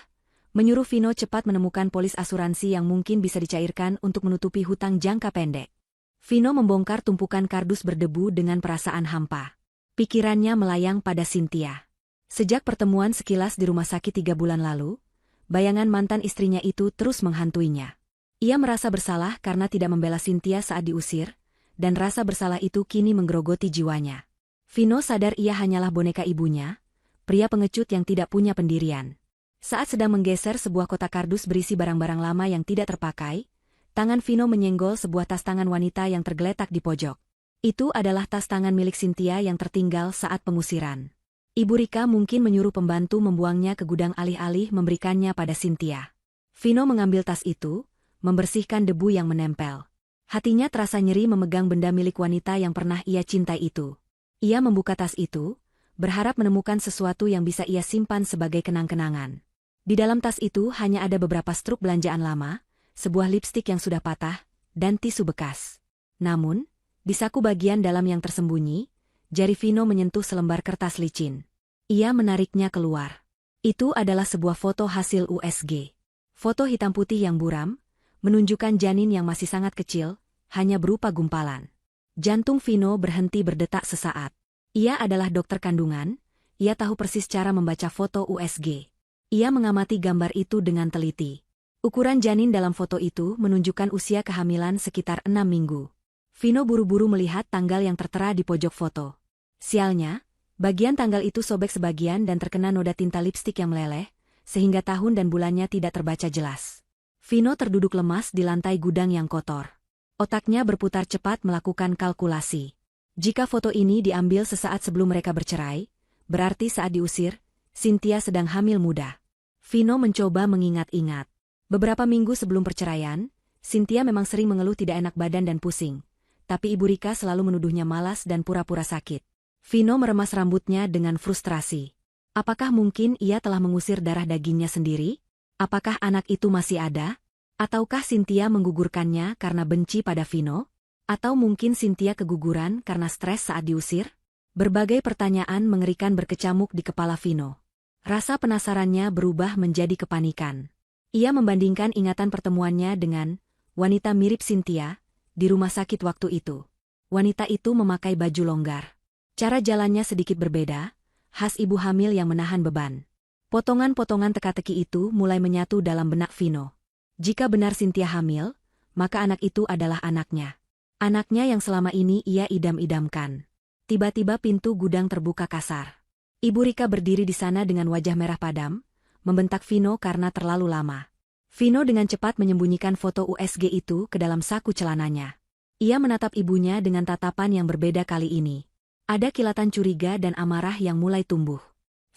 menyuruh Vino cepat menemukan polis asuransi yang mungkin bisa dicairkan untuk menutupi hutang jangka pendek. Vino membongkar tumpukan kardus berdebu dengan perasaan hampa. Pikirannya melayang pada Cynthia. Sejak pertemuan sekilas di rumah sakit 3 bulan lalu, bayangan mantan istrinya itu terus menghantuinya. Ia merasa bersalah karena tidak membela Cynthia saat diusir, dan rasa bersalah itu kini menggerogoti jiwanya. Vino sadar ia hanyalah boneka ibunya, pria pengecut yang tidak punya pendirian. Saat sedang menggeser sebuah kotak kardus berisi barang-barang lama yang tidak terpakai, tangan Vino menyenggol sebuah tas tangan wanita yang tergeletak di pojok. Itu adalah tas tangan milik Cynthia yang tertinggal saat pengusiran. Ibu Rika mungkin menyuruh pembantu membuangnya ke gudang alih-alih memberikannya pada Cynthia. Vino mengambil tas itu, membersihkan debu yang menempel. Hatinya terasa nyeri memegang benda milik wanita yang pernah ia cintai itu. Ia membuka tas itu, berharap menemukan sesuatu yang bisa ia simpan sebagai kenang-kenangan. Di dalam tas itu hanya ada beberapa struk belanjaan lama, sebuah lipstik yang sudah patah, dan tisu bekas. Namun, di saku bagian dalam yang tersembunyi, jari Vino menyentuh selembar kertas licin. Ia menariknya keluar. Itu adalah sebuah foto hasil USG. Foto hitam putih yang buram, menunjukkan janin yang masih sangat kecil, hanya berupa gumpalan. Jantung Vino berhenti berdetak sesaat. Ia adalah dokter kandungan, ia tahu persis cara membaca foto USG. Ia mengamati gambar itu dengan teliti. Ukuran janin dalam foto itu menunjukkan usia kehamilan sekitar 6 minggu. Vino buru-buru melihat tanggal yang tertera di pojok foto. Sialnya, bagian tanggal itu sobek sebagian dan terkena noda tinta lipstik yang meleleh, sehingga tahun dan bulannya tidak terbaca jelas. Vino terduduk lemas di lantai gudang yang kotor. Otaknya berputar cepat melakukan kalkulasi. Jika foto ini diambil sesaat sebelum mereka bercerai, berarti saat diusir, Cynthia sedang hamil muda. Vino mencoba mengingat-ingat. Beberapa minggu sebelum perceraian, Cynthia memang sering mengeluh tidak enak badan dan pusing. Tapi Ibu Rika selalu menuduhnya malas dan pura-pura sakit. Vino meremas rambutnya dengan frustrasi. Apakah mungkin ia telah mengusir darah dagingnya sendiri? Apakah anak itu masih ada? Ataukah Cynthia menggugurkannya karena benci pada Vino? Atau mungkin Cynthia keguguran karena stres saat diusir? Berbagai pertanyaan mengerikan berkecamuk di kepala Vino. Rasa penasarannya berubah menjadi kepanikan. Ia membandingkan ingatan pertemuannya dengan wanita mirip Cynthia di rumah sakit waktu itu. Wanita itu memakai baju longgar. Cara jalannya sedikit berbeda, khas ibu hamil yang menahan beban. Potongan-potongan teka-teki itu mulai menyatu dalam benak Vino. Jika benar Cynthia hamil, maka anak itu adalah anaknya. Anaknya yang selama ini ia idam-idamkan. Tiba-tiba pintu gudang terbuka kasar. Ibu Rika berdiri di sana dengan wajah merah padam, membentak Vino karena terlalu lama. Vino dengan cepat menyembunyikan foto USG itu ke dalam saku celananya. Ia menatap ibunya dengan tatapan yang berbeda kali ini. Ada kilatan curiga dan amarah yang mulai tumbuh.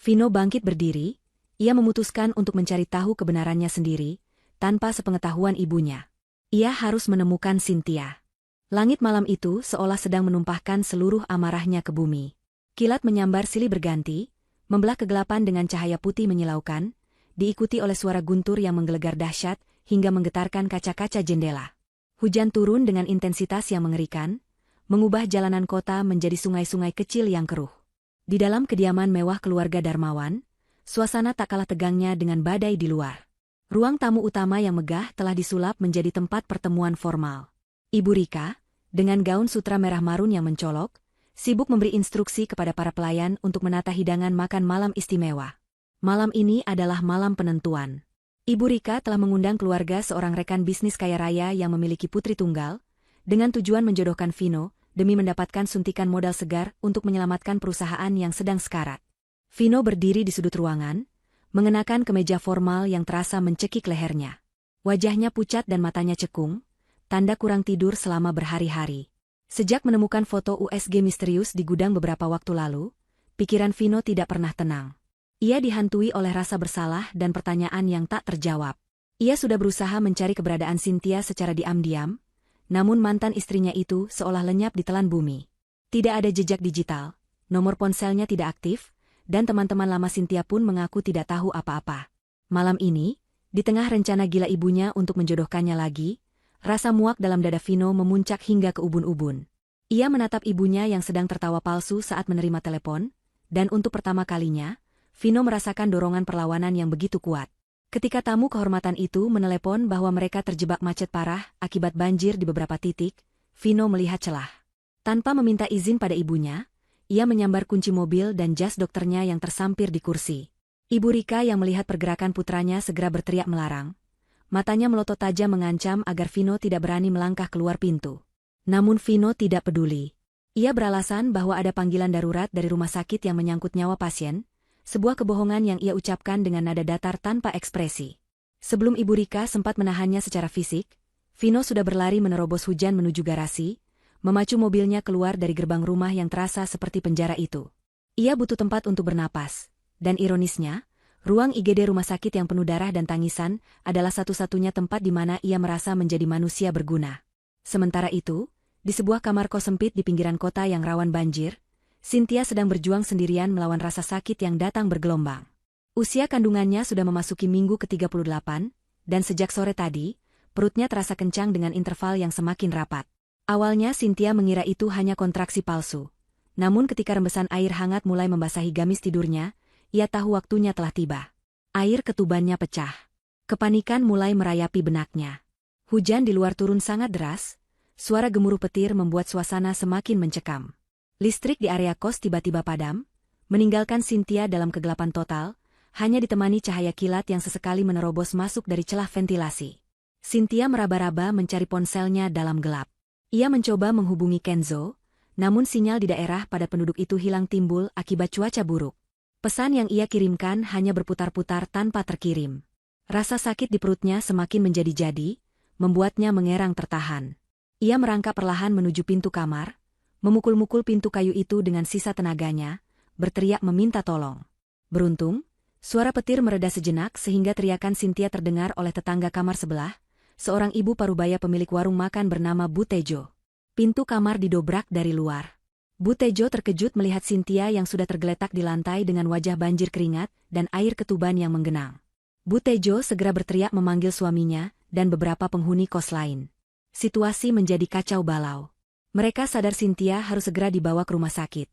Vino bangkit berdiri, ia memutuskan untuk mencari tahu kebenarannya sendiri, tanpa sepengetahuan ibunya. Ia harus menemukan Cynthia. Langit malam itu seolah sedang menumpahkan seluruh amarahnya ke bumi. Kilat menyambar silih berganti, membelah kegelapan dengan cahaya putih menyilaukan, diikuti oleh suara guntur yang menggelegar dahsyat hingga menggetarkan kaca-kaca jendela. Hujan turun dengan intensitas yang mengerikan, mengubah jalanan kota menjadi sungai-sungai kecil yang keruh. Di dalam kediaman mewah keluarga Darmawan, suasana tak kalah tegangnya dengan badai di luar. Ruang tamu utama yang megah telah disulap menjadi tempat pertemuan formal. Ibu Rika, dengan gaun sutra merah marun yang mencolok, sibuk memberi instruksi kepada para pelayan untuk menata hidangan makan malam istimewa. Malam ini adalah malam penentuan. Ibu Rika telah mengundang keluarga seorang rekan bisnis kaya raya yang memiliki putri tunggal, dengan tujuan menjodohkan Vino, demi mendapatkan suntikan modal segar untuk menyelamatkan perusahaan yang sedang sekarat. Vino berdiri di sudut ruangan, mengenakan kemeja formal yang terasa mencekik lehernya. Wajahnya pucat dan matanya cekung, tanda kurang tidur selama berhari-hari. Sejak menemukan foto USG misterius di gudang beberapa waktu lalu, pikiran Vino tidak pernah tenang. Ia dihantui oleh rasa bersalah dan pertanyaan yang tak terjawab. Ia sudah berusaha mencari keberadaan Cynthia secara diam-diam, namun mantan istrinya itu seolah lenyap di telan bumi. Tidak ada jejak digital, nomor ponselnya tidak aktif, dan teman-teman lama Cynthia pun mengaku tidak tahu apa-apa. Malam ini, di tengah rencana gila ibunya untuk menjodohkannya lagi, rasa muak dalam dada Vino memuncak hingga ke ubun-ubun. Ia menatap ibunya yang sedang tertawa palsu saat menerima telepon, dan untuk pertama kalinya, Vino merasakan dorongan perlawanan yang begitu kuat. Ketika tamu kehormatan itu menelepon bahwa mereka terjebak macet parah akibat banjir di beberapa titik, Vino melihat celah. Tanpa meminta izin pada ibunya, ia menyambar kunci mobil dan jas dokternya yang tersampir di kursi. Ibu Rika yang melihat pergerakan putranya segera berteriak melarang. Matanya melotot tajam mengancam agar Vino tidak berani melangkah keluar pintu. Namun Vino tidak peduli. Ia beralasan bahwa ada panggilan darurat dari rumah sakit yang menyangkut nyawa pasien, sebuah kebohongan yang ia ucapkan dengan nada datar tanpa ekspresi. Sebelum Ibu Rika sempat menahannya secara fisik, Vino sudah berlari menerobos hujan menuju garasi, memacu mobilnya keluar dari gerbang rumah yang terasa seperti penjara itu. Ia butuh tempat untuk bernapas, dan ironisnya, ruang IGD rumah sakit yang penuh darah dan tangisan adalah satu-satunya tempat di mana ia merasa menjadi manusia berguna. Sementara itu, di sebuah kamar kos sempit di pinggiran kota yang rawan banjir, Cynthia sedang berjuang sendirian melawan rasa sakit yang datang bergelombang. Usia kandungannya sudah memasuki minggu ke-38, dan sejak sore tadi, perutnya terasa kencang dengan interval yang semakin rapat. Awalnya Cynthia mengira itu hanya kontraksi palsu. Namun ketika rembesan air hangat mulai membasahi gamis tidurnya, ia tahu waktunya telah tiba. Air ketubannya pecah. Kepanikan mulai merayapi benaknya. Hujan di luar turun sangat deras, suara gemuruh petir membuat suasana semakin mencekam. Listrik di area kos tiba-tiba padam, meninggalkan Cynthia dalam kegelapan total, hanya ditemani cahaya kilat yang sesekali menerobos masuk dari celah ventilasi. Cynthia meraba-raba mencari ponselnya dalam gelap. Ia mencoba menghubungi Kenzo, namun sinyal di daerah pada penduduk itu hilang timbul akibat cuaca buruk. Pesan yang ia kirimkan hanya berputar-putar tanpa terkirim. Rasa sakit di perutnya semakin menjadi-jadi, membuatnya mengerang tertahan. Ia merangkak perlahan menuju pintu kamar, memukul-mukul pintu kayu itu dengan sisa tenaganya, berteriak meminta tolong. Beruntung, suara petir mereda sejenak sehingga teriakan Cynthia terdengar oleh tetangga kamar sebelah, seorang ibu parubaya pemilik warung makan bernama Bu Tejo. Pintu kamar didobrak dari luar. Bu Tejo terkejut melihat Cynthia yang sudah tergeletak di lantai dengan wajah banjir keringat dan air ketuban yang menggenang. Bu Tejo segera berteriak memanggil suaminya dan beberapa penghuni kos lain. Situasi menjadi kacau balau. Mereka sadar Cynthia harus segera dibawa ke rumah sakit.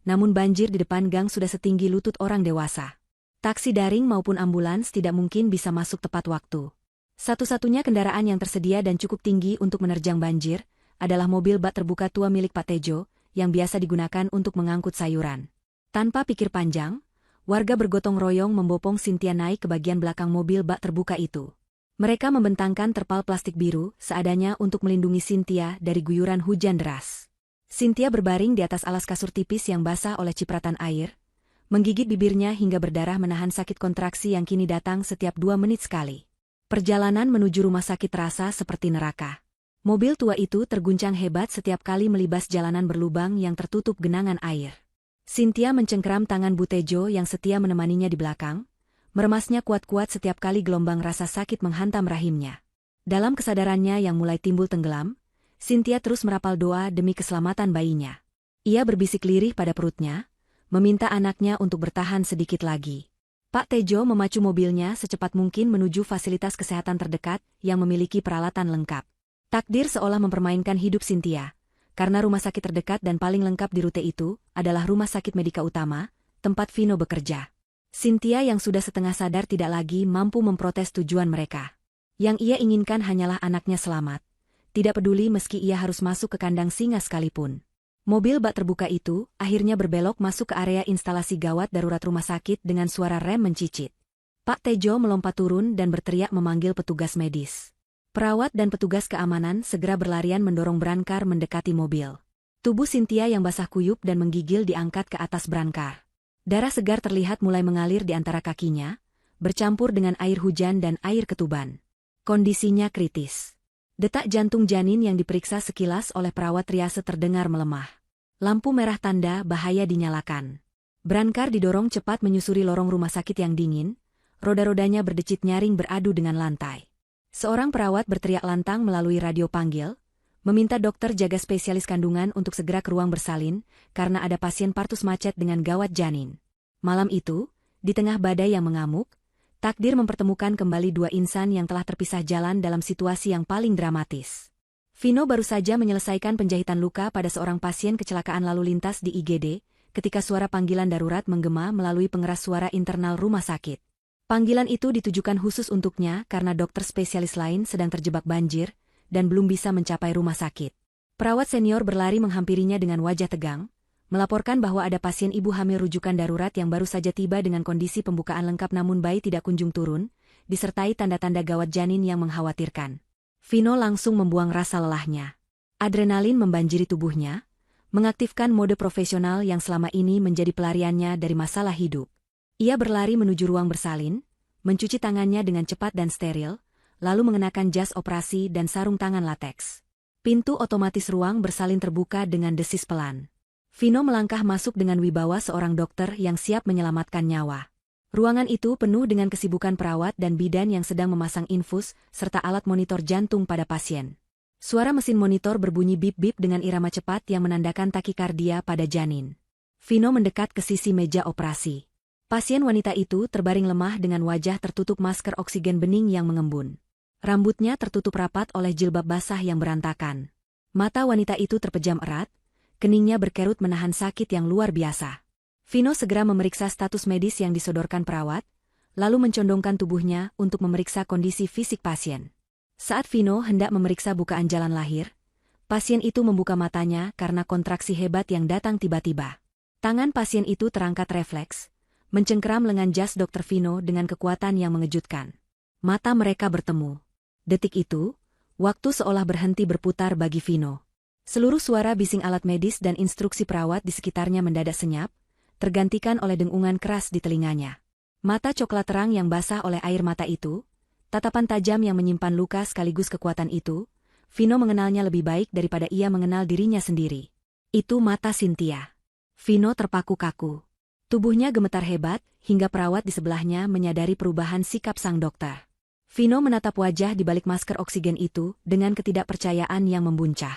Namun banjir di depan gang sudah setinggi lutut orang dewasa. Taksi daring maupun ambulans tidak mungkin bisa masuk tepat waktu. Satu-satunya kendaraan yang tersedia dan cukup tinggi untuk menerjang banjir adalah mobil bak terbuka tua milik Pak Tejo, yang biasa digunakan untuk mengangkut sayuran. Tanpa pikir panjang, warga bergotong royong membopong Cynthia naik ke bagian belakang mobil bak terbuka itu. Mereka membentangkan terpal plastik biru seadanya untuk melindungi Cynthia dari guyuran hujan deras. Cynthia berbaring di atas alas kasur tipis yang basah oleh cipratan air, menggigit bibirnya hingga berdarah menahan sakit kontraksi yang kini datang setiap 2 menit sekali. Perjalanan menuju rumah sakit terasa seperti neraka. Mobil tua itu terguncang hebat setiap kali melibas jalanan berlubang yang tertutup genangan air. Cynthia mencengkeram tangan Bu Tejo yang setia menemaninya di belakang, meremasnya kuat-kuat setiap kali gelombang rasa sakit menghantam rahimnya. Dalam kesadarannya yang mulai timbul tenggelam, Cynthia terus merapal doa demi keselamatan bayinya. Ia berbisik lirih pada perutnya, meminta anaknya untuk bertahan sedikit lagi. Pak Tejo memacu mobilnya secepat mungkin menuju fasilitas kesehatan terdekat yang memiliki peralatan lengkap. Takdir seolah mempermainkan hidup Cynthia, karena rumah sakit terdekat dan paling lengkap di rute itu adalah Rumah Sakit Medika Utama, tempat Vino bekerja. Cynthia yang sudah setengah sadar tidak lagi mampu memprotes tujuan mereka. Yang ia inginkan hanyalah anaknya selamat. Tidak peduli meski ia harus masuk ke kandang singa sekalipun. Mobil bak terbuka itu akhirnya berbelok masuk ke area instalasi gawat darurat rumah sakit dengan suara rem mencicit. Pak Tejo melompat turun dan berteriak memanggil petugas medis. Perawat dan petugas keamanan segera berlarian mendorong Brankar mendekati mobil. Tubuh Cynthia yang basah kuyup dan menggigil diangkat ke atas Brankar. Darah segar terlihat mulai mengalir di antara kakinya, bercampur dengan air hujan dan air ketuban. Kondisinya kritis. Detak jantung janin yang diperiksa sekilas oleh perawat triase terdengar melemah. Lampu merah tanda bahaya dinyalakan. Brankar didorong cepat menyusuri lorong rumah sakit yang dingin, roda-rodanya berdecit nyaring beradu dengan lantai. Seorang perawat berteriak lantang melalui radio panggil, meminta dokter jaga spesialis kandungan untuk segera ke ruang bersalin, karena ada pasien partus macet dengan gawat janin. Malam itu, di tengah badai yang mengamuk, takdir mempertemukan kembali 2 insan yang telah terpisah jalan dalam situasi yang paling dramatis. Vino baru saja menyelesaikan penjahitan luka pada seorang pasien kecelakaan lalu lintas di IGD, ketika suara panggilan darurat menggema melalui pengeras suara internal rumah sakit. Panggilan itu ditujukan khusus untuknya karena dokter spesialis lain sedang terjebak banjir dan belum bisa mencapai rumah sakit. Perawat senior berlari menghampirinya dengan wajah tegang, melaporkan bahwa ada pasien ibu hamil rujukan darurat yang baru saja tiba dengan kondisi pembukaan lengkap namun bayi tidak kunjung turun, disertai tanda-tanda gawat janin yang mengkhawatirkan. Vino langsung membuang rasa lelahnya. Adrenalin membanjiri tubuhnya, mengaktifkan mode profesional yang selama ini menjadi pelariannya dari masalah hidup. Ia berlari menuju ruang bersalin, mencuci tangannya dengan cepat dan steril, lalu mengenakan jas operasi dan sarung tangan lateks. Pintu otomatis ruang bersalin terbuka dengan desis pelan. Vino melangkah masuk dengan wibawa seorang dokter yang siap menyelamatkan nyawa. Ruangan itu penuh dengan kesibukan perawat dan bidan yang sedang memasang infus serta alat monitor jantung pada pasien. Suara mesin monitor berbunyi bip-bip dengan irama cepat yang menandakan takikardia pada janin. Vino mendekat ke sisi meja operasi. Pasien wanita itu terbaring lemah dengan wajah tertutup masker oksigen bening yang mengembun. Rambutnya tertutup rapat oleh jilbab basah yang berantakan. Mata wanita itu terpejam erat, keningnya berkerut menahan sakit yang luar biasa. Vino segera memeriksa status medis yang disodorkan perawat, lalu mencondongkan tubuhnya untuk memeriksa kondisi fisik pasien. Saat Vino hendak memeriksa bukaan jalan lahir, pasien itu membuka matanya karena kontraksi hebat yang datang tiba-tiba. Tangan pasien itu terangkat refleks, mencengkeram lengan jas dokter Vino dengan kekuatan yang mengejutkan. Mata mereka bertemu. Detik itu, waktu seolah berhenti berputar bagi Vino. Seluruh suara bising alat medis dan instruksi perawat di sekitarnya mendadak senyap, tergantikan oleh dengungan keras di telinganya. Mata coklat terang yang basah oleh air mata itu, tatapan tajam yang menyimpan luka sekaligus kekuatan itu, Vino mengenalnya lebih baik daripada ia mengenal dirinya sendiri. Itu mata Cynthia. Vino terpaku kaku. Tubuhnya gemetar hebat, hingga perawat di sebelahnya menyadari perubahan sikap sang dokter. Vino menatap wajah di balik masker oksigen itu dengan ketidakpercayaan yang membuncah.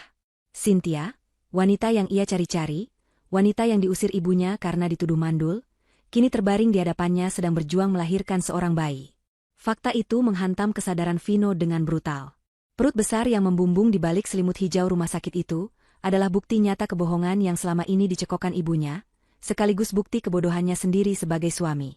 Cynthia, wanita yang ia cari-cari, wanita yang diusir ibunya karena dituduh mandul, kini terbaring di hadapannya sedang berjuang melahirkan seorang bayi. Fakta itu menghantam kesadaran Vino dengan brutal. Perut besar yang membumbung di balik selimut hijau rumah sakit itu adalah bukti nyata kebohongan yang selama ini dicekokkan ibunya, sekaligus bukti kebodohannya sendiri sebagai suami.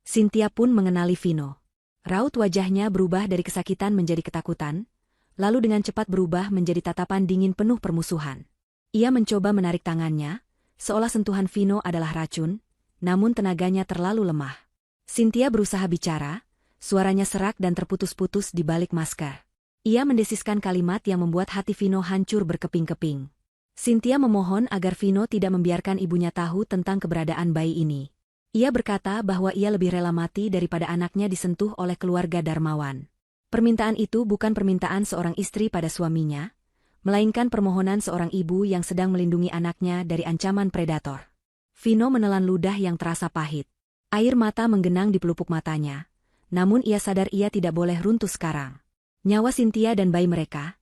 Cynthia pun mengenali Vino. Raut wajahnya berubah dari kesakitan menjadi ketakutan, lalu dengan cepat berubah menjadi tatapan dingin penuh permusuhan. Ia mencoba menarik tangannya, seolah sentuhan Vino adalah racun, namun tenaganya terlalu lemah. Cynthia berusaha bicara, suaranya serak dan terputus-putus di balik masker. Ia mendesiskan kalimat yang membuat hati Vino hancur berkeping-keping. Cynthia memohon agar Vino tidak membiarkan ibunya tahu tentang keberadaan bayi ini. Ia berkata bahwa ia lebih rela mati daripada anaknya disentuh oleh keluarga Darmawan. Permintaan itu bukan permintaan seorang istri pada suaminya, melainkan permohonan seorang ibu yang sedang melindungi anaknya dari ancaman predator. Vino menelan ludah yang terasa pahit. Air mata menggenang di pelupuk matanya, namun ia sadar ia tidak boleh runtuh sekarang. Nyawa Cynthia dan bayi mereka,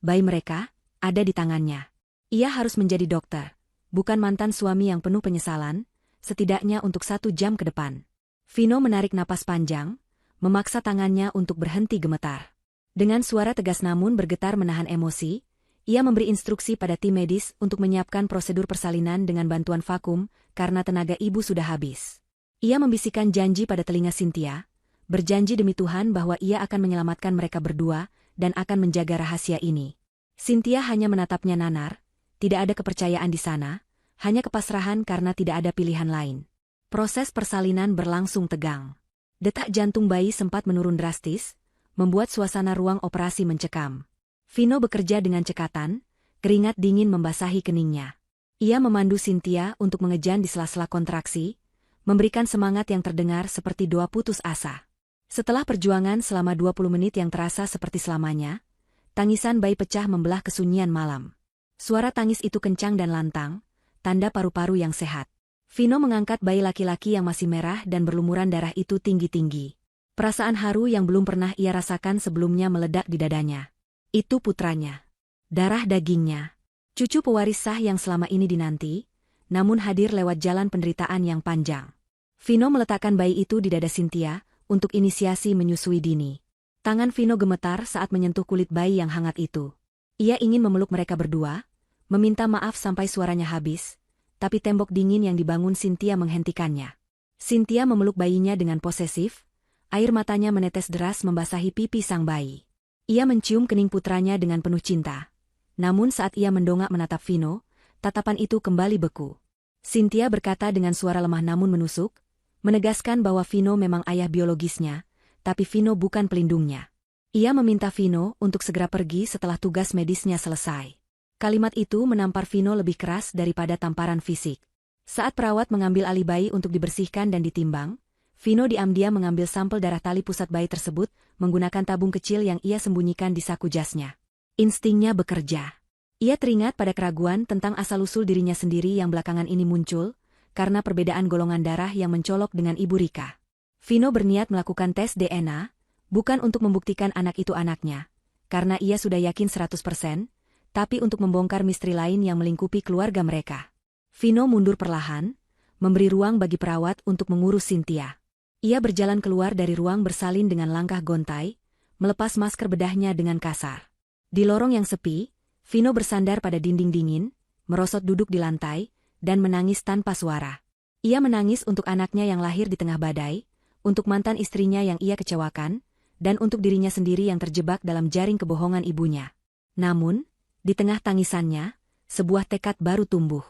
bayi mereka, ada di tangannya. Ia harus menjadi dokter, bukan mantan suami yang penuh penyesalan, setidaknya untuk 1 jam ke depan. Vino menarik napas panjang, memaksa tangannya untuk berhenti gemetar. Dengan suara tegas namun bergetar menahan emosi, ia memberi instruksi pada tim medis untuk menyiapkan prosedur persalinan dengan bantuan vakum karena tenaga ibu sudah habis. Ia membisikkan janji pada telinga Cynthia, berjanji demi Tuhan bahwa ia akan menyelamatkan mereka berdua dan akan menjaga rahasia ini. Cynthia hanya menatapnya nanar, tidak ada kepercayaan di sana, hanya kepasrahan karena tidak ada pilihan lain. Proses persalinan berlangsung tegang. Detak jantung bayi sempat menurun drastis, membuat suasana ruang operasi mencekam. Vino bekerja dengan cekatan, keringat dingin membasahi keningnya. Ia memandu Cynthia untuk mengejan di sela-sela kontraksi, memberikan semangat yang terdengar seperti doa putus asa. Setelah perjuangan selama 20 menit yang terasa seperti selamanya, tangisan bayi pecah membelah kesunyian malam. Suara tangis itu kencang dan lantang, tanda paru-paru yang sehat. Vino mengangkat bayi laki-laki yang masih merah dan berlumuran darah itu tinggi-tinggi. Perasaan haru yang belum pernah ia rasakan sebelumnya meledak di dadanya. Itu putranya. Darah dagingnya. Cucu pewaris sah yang selama ini dinanti, namun hadir lewat jalan penderitaan yang panjang. Vino meletakkan bayi itu di dada Cynthia untuk inisiasi menyusui dini. Tangan Vino gemetar saat menyentuh kulit bayi yang hangat itu. Ia ingin memeluk mereka berdua, meminta maaf sampai suaranya habis, tapi tembok dingin yang dibangun Cynthia menghentikannya. Cynthia memeluk bayinya dengan posesif, air matanya menetes deras membasahi pipi sang bayi. Ia mencium kening putranya dengan penuh cinta. Namun saat ia mendongak menatap Vino, tatapan itu kembali beku. Cynthia berkata dengan suara lemah namun menusuk, menegaskan bahwa Vino memang ayah biologisnya, tapi Vino bukan pelindungnya. Ia meminta Vino untuk segera pergi setelah tugas medisnya selesai. Kalimat itu menampar Vino lebih keras daripada tamparan fisik. Saat perawat mengambil alih bayi untuk dibersihkan dan ditimbang, Vino diam-diam mengambil sampel darah tali pusat bayi tersebut menggunakan tabung kecil yang ia sembunyikan di saku jasnya. Instingnya bekerja. Ia teringat pada keraguan tentang asal-usul dirinya sendiri yang belakangan ini muncul, karena perbedaan golongan darah yang mencolok dengan Ibu Rika. Vino berniat melakukan tes DNA, bukan untuk membuktikan anak itu anaknya, karena ia sudah yakin 100%, tapi untuk membongkar misteri lain yang melingkupi keluarga mereka. Vino mundur perlahan, memberi ruang bagi perawat untuk mengurus Cynthia. Ia berjalan keluar dari ruang bersalin dengan langkah gontai, melepas masker bedahnya dengan kasar. Di lorong yang sepi, Vino bersandar pada dinding dingin, merosot duduk di lantai, dan menangis tanpa suara. Ia menangis untuk anaknya yang lahir di tengah badai, untuk mantan istrinya yang ia kecewakan, dan untuk dirinya sendiri yang terjebak dalam jaring kebohongan ibunya. Namun, di tengah tangisannya, sebuah tekad baru tumbuh.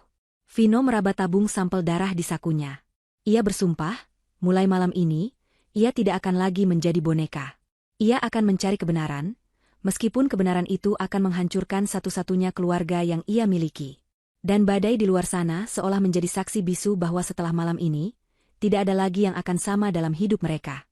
Vino meraba tabung sampel darah di sakunya. Ia bersumpah, mulai malam ini, ia tidak akan lagi menjadi boneka. Ia akan mencari kebenaran, meskipun kebenaran itu akan menghancurkan satu-satunya keluarga yang ia miliki. Dan badai di luar sana seolah menjadi saksi bisu bahwa setelah malam ini, tidak ada lagi yang akan sama dalam hidup mereka.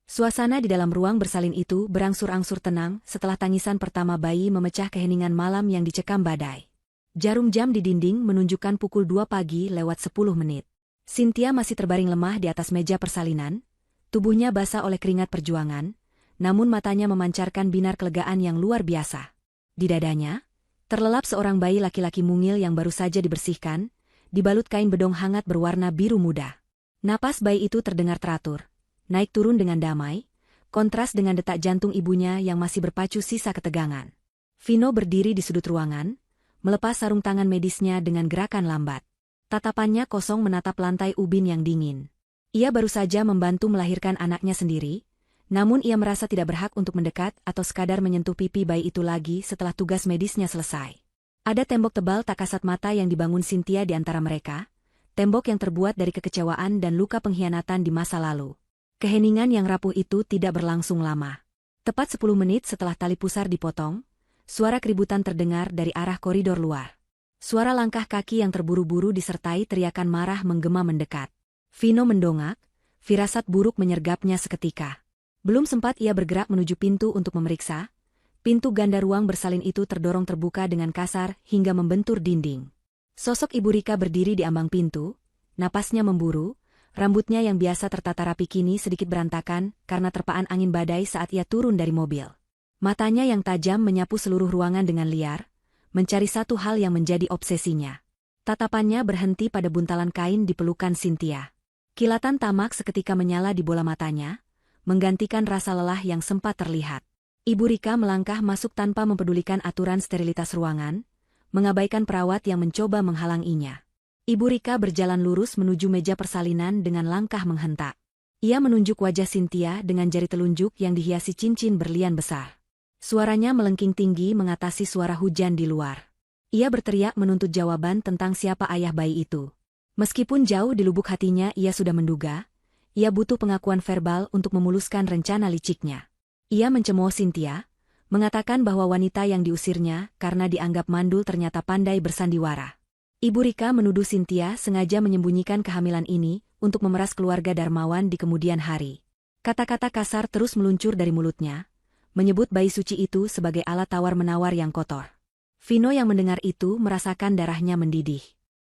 Suasana di dalam ruang bersalin itu berangsur-angsur tenang setelah tangisan pertama bayi memecah keheningan malam yang dicekam badai. Jarum jam di dinding menunjukkan pukul 2 pagi lewat 10 menit. Cynthia masih terbaring lemah di atas meja persalinan, tubuhnya basah oleh keringat perjuangan, namun matanya memancarkan binar kelegaan yang luar biasa. Di dadanya, terlelap seorang bayi laki-laki mungil yang baru saja dibersihkan, dibalut kain bedong hangat berwarna biru muda. Napas bayi itu terdengar teratur, naik turun dengan damai, kontras dengan detak jantung ibunya yang masih berpacu sisa ketegangan. Vino berdiri di sudut ruangan, melepas sarung tangan medisnya dengan gerakan lambat. Tatapannya kosong menatap lantai ubin yang dingin. Ia baru saja membantu melahirkan anaknya sendiri, namun ia merasa tidak berhak untuk mendekat atau sekadar menyentuh pipi bayi itu lagi setelah tugas medisnya selesai. Ada tembok tebal tak kasat mata yang dibangun Cynthia di antara mereka, tembok yang terbuat dari kekecewaan dan luka pengkhianatan di masa lalu. Keheningan yang rapuh itu tidak berlangsung lama. Tepat 10 menit setelah tali pusar dipotong, suara keributan terdengar dari arah koridor luar. Suara langkah kaki yang terburu-buru disertai teriakan marah menggema mendekat. Vino mendongak, firasat buruk menyergapnya seketika. Belum sempat ia bergerak menuju pintu untuk memeriksa, pintu ganda ruang bersalin itu terdorong terbuka dengan kasar hingga membentur dinding. Sosok Ibu Rika berdiri di ambang pintu, napasnya memburu, rambutnya yang biasa tertata rapi kini sedikit berantakan karena terpaan angin badai saat ia turun dari mobil. Matanya yang tajam menyapu seluruh ruangan dengan liar, mencari satu hal yang menjadi obsesinya. Tatapannya berhenti pada buntalan kain di pelukan Cynthia. Kilatan tamak seketika menyala di bola matanya, menggantikan rasa lelah yang sempat terlihat. Ibu Rika melangkah masuk tanpa mempedulikan aturan sterilitas ruangan, mengabaikan perawat yang mencoba menghalanginya. Ibu Rika berjalan lurus menuju meja persalinan dengan langkah menghentak. Ia menunjuk wajah Cynthia dengan jari telunjuk yang dihiasi cincin berlian besar. Suaranya melengking tinggi mengatasi suara hujan di luar. Ia berteriak menuntut jawaban tentang siapa ayah bayi itu. Meskipun jauh di lubuk hatinya ia sudah menduga, ia butuh pengakuan verbal untuk memuluskan rencana liciknya. Ia mencemooh Cynthia, mengatakan bahwa wanita yang diusirnya karena dianggap mandul ternyata pandai bersandiwara. Ibu Rika menuduh Cynthia sengaja menyembunyikan kehamilan ini untuk memeras keluarga Darmawan di kemudian hari. Kata-kata kasar terus meluncur dari mulutnya, menyebut bayi suci itu sebagai alat tawar-menawar yang kotor. Vino yang mendengar itu merasakan darahnya mendidih.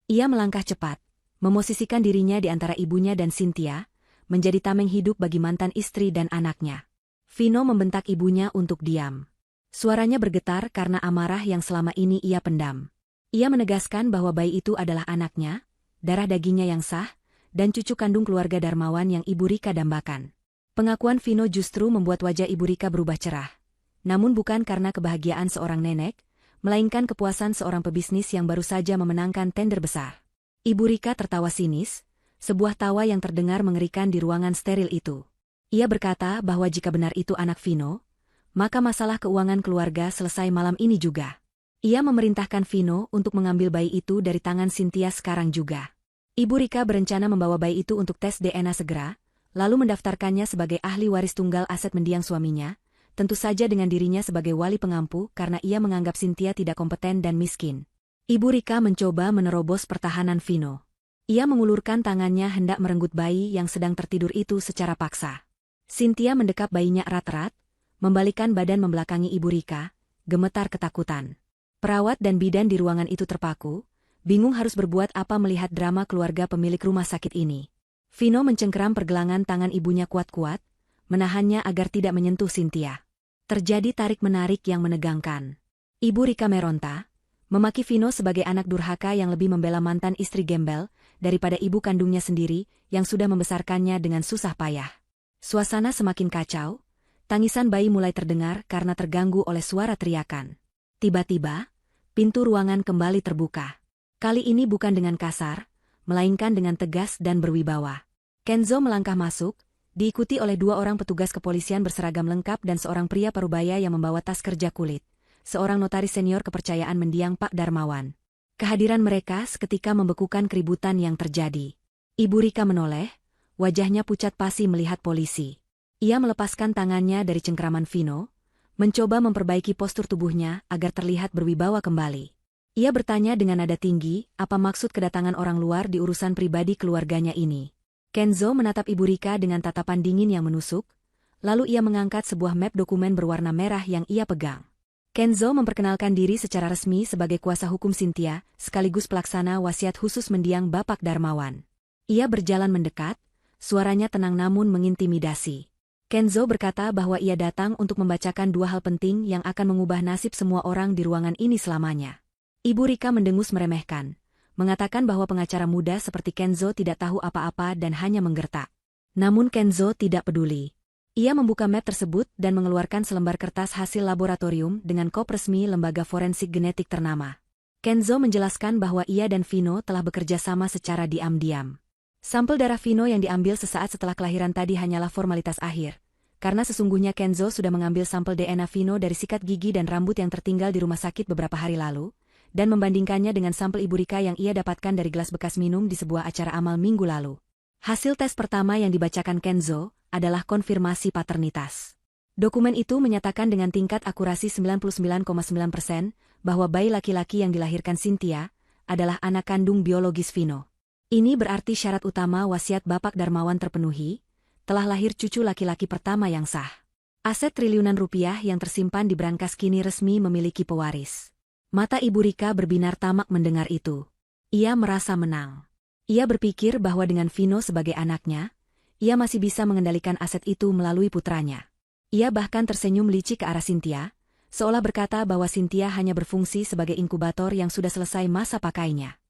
Ia melangkah cepat, memosisikan dirinya di antara ibunya dan Cynthia, menjadi tameng hidup bagi mantan istri dan anaknya. Vino membentak ibunya untuk diam. Suaranya bergetar karena amarah yang selama ini ia pendam. Ia menegaskan bahwa bayi itu adalah anaknya, darah dagingnya yang sah, dan cucu kandung keluarga Darmawan yang Ibu Rika dambakan. Pengakuan Vino justru membuat wajah Ibu Rika berubah cerah. Namun bukan karena kebahagiaan seorang nenek, melainkan kepuasan seorang pebisnis yang baru saja memenangkan tender besar. Ibu Rika tertawa sinis, sebuah tawa yang terdengar mengerikan di ruangan steril itu. Ia berkata bahwa jika benar itu anak Vino, maka masalah keuangan keluarga selesai malam ini juga. Ia memerintahkan Vino untuk mengambil bayi itu dari tangan Cynthia sekarang juga. Ibu Rika berencana membawa bayi itu untuk tes DNA segera, lalu mendaftarkannya sebagai ahli waris tunggal aset mendiang suaminya, tentu saja dengan dirinya sebagai wali pengampu karena ia menganggap Cynthia tidak kompeten dan miskin. Ibu Rika mencoba menerobos pertahanan Vino. Ia mengulurkan tangannya hendak merenggut bayi yang sedang tertidur itu secara paksa. Cynthia mendekap bayinya erat-erat, membalikkan badan membelakangi Ibu Rika, gemetar ketakutan. Perawat dan bidan di ruangan itu terpaku, bingung harus berbuat apa melihat drama keluarga pemilik rumah sakit ini. Vino mencengkeram pergelangan tangan ibunya kuat-kuat, menahannya agar tidak menyentuh Cynthia. Terjadi tarik-menarik yang menegangkan. Ibu Rika meronta, memaki Vino sebagai anak durhaka yang lebih membela mantan istri gembel daripada ibu kandungnya sendiri yang sudah membesarkannya dengan susah payah. Suasana semakin kacau, tangisan bayi mulai terdengar karena terganggu oleh suara teriakan. Tiba-tiba, pintu ruangan kembali terbuka. Kali ini bukan dengan kasar, melainkan dengan tegas dan berwibawa. Kenzo melangkah masuk, diikuti oleh 2 orang petugas kepolisian berseragam lengkap dan seorang pria parubaya yang membawa tas kerja kulit, seorang notaris senior kepercayaan mendiang Pak Darmawan. Kehadiran mereka seketika membekukan keributan yang terjadi. Ibu Rika menoleh, wajahnya pucat pasi melihat polisi. Ia melepaskan tangannya dari cengkeraman Vino, mencoba memperbaiki postur tubuhnya agar terlihat berwibawa kembali. Ia bertanya dengan nada tinggi, apa maksud kedatangan orang luar di urusan pribadi keluarganya ini. Kenzo menatap Ibu Rika dengan tatapan dingin yang menusuk, lalu ia mengangkat sebuah map dokumen berwarna merah yang ia pegang. Kenzo memperkenalkan diri secara resmi sebagai kuasa hukum Cynthia, sekaligus pelaksana wasiat khusus mendiang Bapak Darmawan. Ia berjalan mendekat, suaranya tenang namun mengintimidasi. Kenzo berkata bahwa ia datang untuk membacakan 2 hal penting yang akan mengubah nasib semua orang di ruangan ini selamanya. Ibu Rika mendengus meremehkan, mengatakan bahwa pengacara muda seperti Kenzo tidak tahu apa-apa dan hanya menggertak. Namun Kenzo tidak peduli. Ia membuka map tersebut dan mengeluarkan selembar kertas hasil laboratorium dengan kop resmi lembaga forensik genetik ternama. Kenzo menjelaskan bahwa ia dan Vino telah bekerja sama secara diam-diam. Sampel darah Vino yang diambil sesaat setelah kelahiran tadi hanyalah formalitas akhir, karena sesungguhnya Kenzo sudah mengambil sampel DNA Vino dari sikat gigi dan rambut yang tertinggal di rumah sakit beberapa hari lalu, dan membandingkannya dengan sampel Ibu Rika yang ia dapatkan dari gelas bekas minum di sebuah acara amal minggu lalu. Hasil tes pertama yang dibacakan Kenzo adalah konfirmasi paternitas. Dokumen itu menyatakan dengan tingkat akurasi 99,9% bahwa bayi laki-laki yang dilahirkan Cynthia adalah anak kandung biologis Vino. Ini berarti syarat utama wasiat Bapak Darmawan terpenuhi, telah lahir cucu laki-laki pertama yang sah. Aset triliunan rupiah yang tersimpan di brankas kini resmi memiliki pewaris. Mata Ibu Rika berbinar tamak mendengar itu. Ia merasa menang. Ia berpikir bahwa dengan Vino sebagai anaknya, ia masih bisa mengendalikan aset itu melalui putranya. Ia bahkan tersenyum licik ke arah Cynthia, seolah berkata bahwa Cynthia hanya berfungsi sebagai inkubator yang sudah selesai masa pakainya.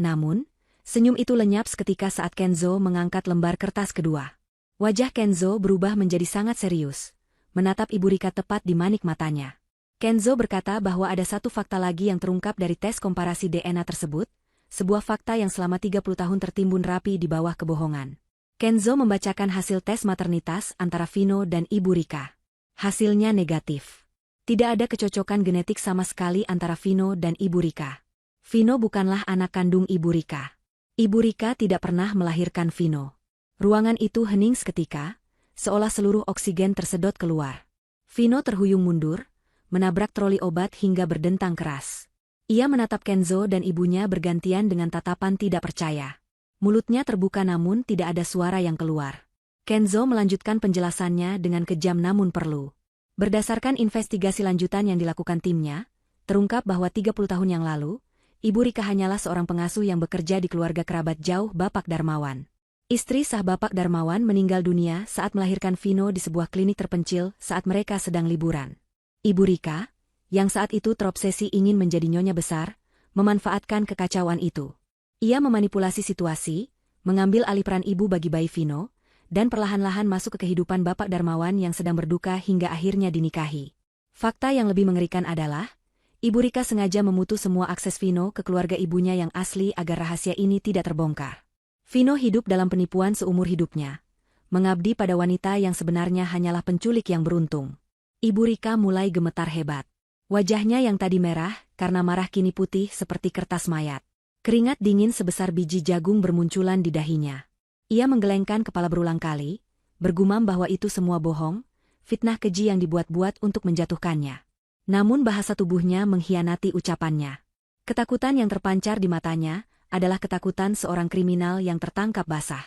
Namun, senyum itu lenyap seketika saat Kenzo mengangkat lembar kertas kedua. Wajah Kenzo berubah menjadi sangat serius, menatap Ibu Rika tepat di manik matanya. Kenzo berkata bahwa ada satu fakta lagi yang terungkap dari tes komparasi DNA tersebut, sebuah fakta yang selama 30 tahun tertimbun rapi di bawah kebohongan. Kenzo membacakan hasil tes maternitas antara Vino dan Ibu Rika. Hasilnya negatif. Tidak ada kecocokan genetik sama sekali antara Vino dan Ibu Rika. Vino bukanlah anak kandung Ibu Rika. Ibu Rika tidak pernah melahirkan Vino. Ruangan itu hening seketika, seolah seluruh oksigen tersedot keluar. Vino terhuyung mundur, menabrak troli obat hingga berdentang keras. Ia menatap Kenzo dan ibunya bergantian dengan tatapan tidak percaya. Mulutnya terbuka namun tidak ada suara yang keluar. Kenzo melanjutkan penjelasannya dengan kejam namun perlu. Berdasarkan investigasi lanjutan yang dilakukan timnya, terungkap bahwa 30 tahun yang lalu, Ibu Rika hanyalah seorang pengasuh yang bekerja di keluarga kerabat jauh Bapak Darmawan. Istri sah Bapak Darmawan meninggal dunia saat melahirkan Vino di sebuah klinik terpencil saat mereka sedang liburan. Ibu Rika, yang saat itu terobsesi ingin menjadi nyonya besar, memanfaatkan kekacauan itu. Ia memanipulasi situasi, mengambil alih peran ibu bagi bayi Vino, dan perlahan-lahan masuk ke kehidupan Bapak Darmawan yang sedang berduka hingga akhirnya dinikahi. Fakta yang lebih mengerikan adalah, Ibu Rika sengaja memutus semua akses Vino ke keluarga ibunya yang asli agar rahasia ini tidak terbongkar. Vino hidup dalam penipuan seumur hidupnya, mengabdi pada wanita yang sebenarnya hanyalah penculik yang beruntung. Ibu Rika mulai gemetar hebat. Wajahnya yang tadi merah, karena marah kini putih seperti kertas mayat. Keringat dingin sebesar biji jagung bermunculan di dahinya. Ia menggelengkan kepala berulang kali, bergumam bahwa itu semua bohong, fitnah keji yang dibuat-buat untuk menjatuhkannya. Namun bahasa tubuhnya mengkhianati ucapannya. Ketakutan yang terpancar di matanya adalah ketakutan seorang kriminal yang tertangkap basah.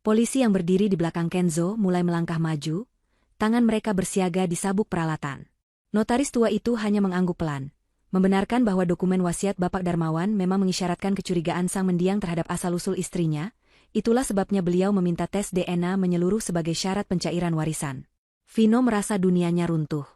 Polisi yang berdiri di belakang Kenzo mulai melangkah maju, tangan mereka bersiaga di sabuk peralatan. Notaris tua itu hanya mengangguk pelan, membenarkan bahwa dokumen wasiat Bapak Darmawan memang mengisyaratkan kecurigaan sang mendiang terhadap asal-usul istrinya, itulah sebabnya beliau meminta tes DNA menyeluruh sebagai syarat pencairan warisan. Vino merasa dunianya runtuh.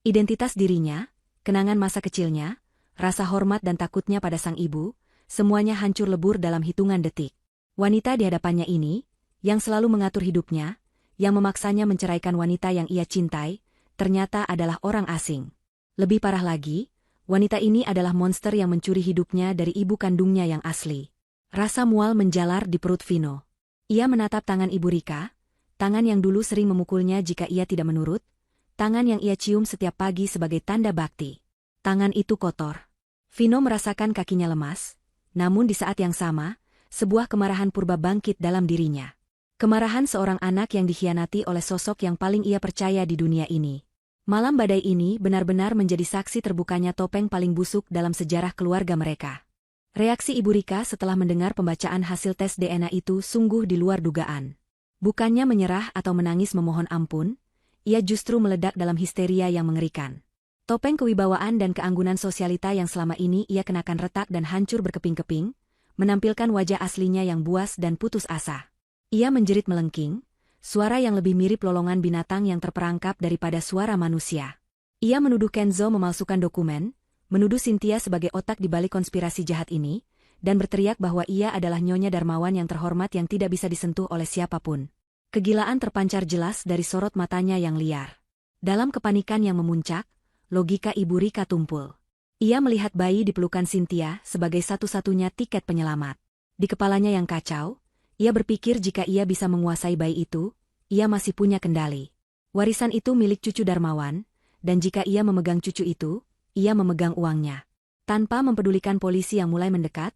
Identitas dirinya, kenangan masa kecilnya, rasa hormat dan takutnya pada sang ibu, semuanya hancur lebur dalam hitungan detik. Wanita di hadapannya ini, yang selalu mengatur hidupnya, yang memaksanya menceraikan wanita yang ia cintai, ternyata adalah orang asing. Lebih parah lagi, wanita ini adalah monster yang mencuri hidupnya dari ibu kandungnya yang asli. Rasa mual menjalar di perut Vino. Ia menatap tangan Ibu Rika, tangan yang dulu sering memukulnya jika ia tidak menurut, tangan yang ia cium setiap pagi sebagai tanda bakti. Tangan itu kotor. Vino merasakan kakinya lemas, namun di saat yang sama, sebuah kemarahan purba bangkit dalam dirinya. Kemarahan seorang anak yang dikhianati oleh sosok yang paling ia percaya di dunia ini. Malam badai ini benar-benar menjadi saksi terbukanya topeng paling busuk dalam sejarah keluarga mereka. Reaksi Ibu Rika setelah mendengar pembacaan hasil tes DNA itu sungguh di luar dugaan. Bukannya menyerah atau menangis memohon ampun, ia justru meledak dalam histeria yang mengerikan. Topeng kewibawaan dan keanggunan sosialita yang selama ini ia kenakan retak dan hancur berkeping-keping, menampilkan wajah aslinya yang buas dan putus asa. Ia menjerit melengking, suara yang lebih mirip lolongan binatang yang terperangkap daripada suara manusia. Ia menuduh Kenzo memalsukan dokumen, menuduh Cynthia sebagai otak di balik konspirasi jahat ini, dan berteriak bahwa ia adalah Nyonya Darmawan yang terhormat yang tidak bisa disentuh oleh siapapun. Kegilaan terpancar jelas dari sorot matanya yang liar. Dalam kepanikan yang memuncak, logika Ibu Rika tumpul. Ia melihat bayi di pelukan Cynthia sebagai satu-satunya tiket penyelamat. Di kepalanya yang kacau, Ia berpikir jika ia bisa menguasai bayi itu, ia masih punya kendali. Warisan itu milik cucu Darmawan, dan jika ia memegang cucu itu, ia memegang uangnya. Tanpa mempedulikan polisi yang mulai mendekat,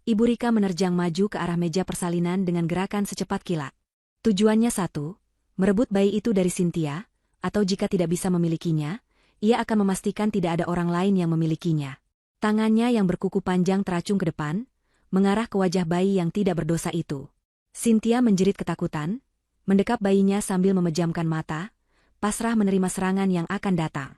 Ibu Rika menerjang maju ke arah meja persalinan dengan gerakan secepat kilat. Tujuannya satu, merebut bayi itu dari Cynthia, atau jika tidak bisa memilikinya, ia akan memastikan tidak ada orang lain yang memilikinya. Tangannya yang berkuku panjang teracung ke depan, mengarah ke wajah bayi yang tidak berdosa itu. Cynthia menjerit ketakutan, mendekap bayinya sambil memejamkan mata, pasrah menerima serangan yang akan datang.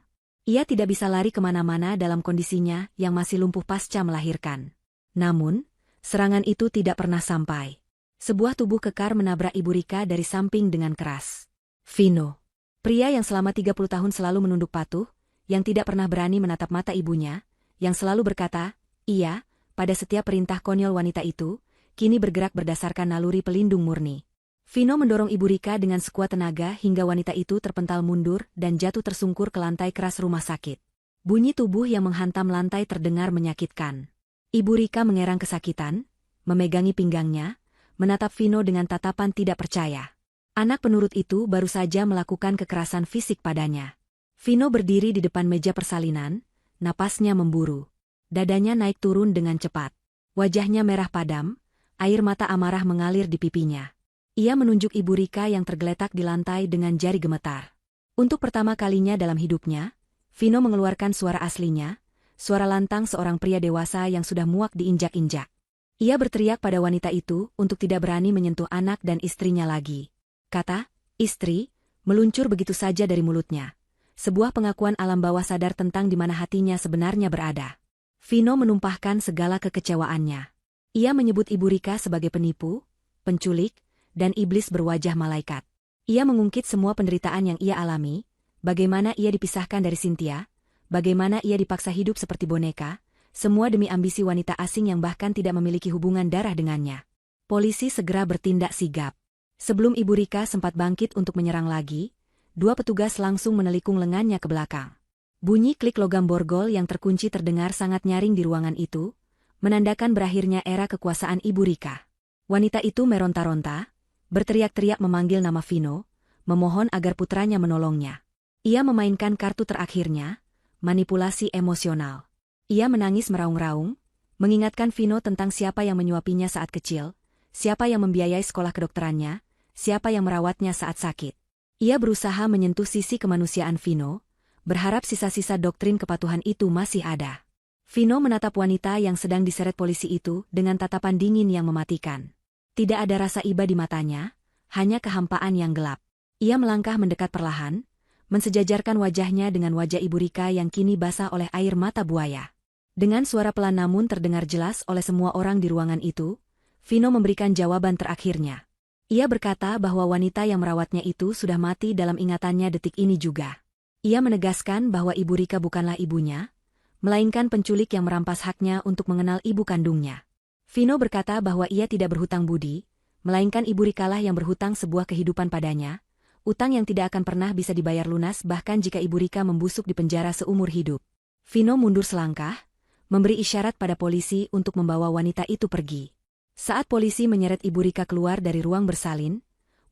Ia tidak bisa lari kemana-mana dalam kondisinya yang masih lumpuh pasca melahirkan. Namun, serangan itu tidak pernah sampai. Sebuah tubuh kekar menabrak Ibu Rika dari samping dengan keras. Vino, pria yang selama 30 tahun selalu menunduk patuh, yang tidak pernah berani menatap mata ibunya, yang selalu berkata, "Iya," pada setiap perintah konyol wanita itu, kini bergerak berdasarkan naluri pelindung murni. Vino mendorong Ibu Rika dengan sekuat tenaga hingga wanita itu terpental mundur dan jatuh tersungkur ke lantai keras rumah sakit. Bunyi tubuh yang menghantam lantai terdengar menyakitkan. Ibu Rika mengerang kesakitan, memegangi pinggangnya, menatap Vino dengan tatapan tidak percaya. Anak penurut itu baru saja melakukan kekerasan fisik padanya. Vino berdiri di depan meja persalinan, napasnya memburu. Dadanya naik turun dengan cepat. Wajahnya merah padam, air mata amarah mengalir di pipinya. Ia menunjuk Ibu Rika yang tergeletak di lantai dengan jari gemetar. Untuk pertama kalinya dalam hidupnya, Vino mengeluarkan suara aslinya, suara lantang seorang pria dewasa yang sudah muak diinjak-injak. Ia berteriak pada wanita itu untuk tidak berani menyentuh anak dan istrinya lagi. Kata, "Istri," meluncur begitu saja dari mulutnya. Sebuah pengakuan alam bawah sadar tentang di mana hatinya sebenarnya berada. Vino menumpahkan segala kekecewaannya. Ia menyebut Ibu Rika sebagai penipu, penculik, dan iblis berwajah malaikat. Ia mengungkit semua penderitaan yang ia alami, bagaimana ia dipisahkan dari Cynthia, bagaimana ia dipaksa hidup seperti boneka, semua demi ambisi wanita asing yang bahkan tidak memiliki hubungan darah dengannya. Polisi segera bertindak sigap. Sebelum Ibu Rika sempat bangkit untuk menyerang lagi, dua petugas langsung menelikung lengannya ke belakang. Bunyi klik logam borgol yang terkunci terdengar sangat nyaring di ruangan itu, menandakan berakhirnya era kekuasaan Ibu Rika. Wanita itu meronta-ronta, berteriak-teriak memanggil nama Vino, memohon agar putranya menolongnya. Ia memainkan kartu terakhirnya, manipulasi emosional. Ia menangis meraung-raung, mengingatkan Vino tentang siapa yang menyuapinya saat kecil, siapa yang membiayai sekolah kedokterannya, siapa yang merawatnya saat sakit. Ia berusaha menyentuh sisi kemanusiaan Vino, berharap sisa-sisa doktrin kepatuhan itu masih ada. Vino menatap wanita yang sedang diseret polisi itu dengan tatapan dingin yang mematikan. Tidak ada rasa iba di matanya, hanya kehampaan yang gelap. Ia melangkah mendekat perlahan, mensejajarkan wajahnya dengan wajah Ibu Rika yang kini basah oleh air mata buaya. Dengan suara pelan namun terdengar jelas oleh semua orang di ruangan itu, Vino memberikan jawaban terakhirnya. Ia berkata bahwa wanita yang merawatnya itu sudah mati dalam ingatannya detik ini juga. Ia menegaskan bahwa Ibu Rika bukanlah ibunya, melainkan penculik yang merampas haknya untuk mengenal ibu kandungnya. Vino berkata bahwa ia tidak berhutang budi, melainkan Ibu Rikalah yang berhutang sebuah kehidupan padanya, utang yang tidak akan pernah bisa dibayar lunas bahkan jika Ibu Rika membusuk di penjara seumur hidup. Vino mundur selangkah, memberi isyarat pada polisi untuk membawa wanita itu pergi. Saat polisi menyeret Ibu Rika keluar dari ruang bersalin,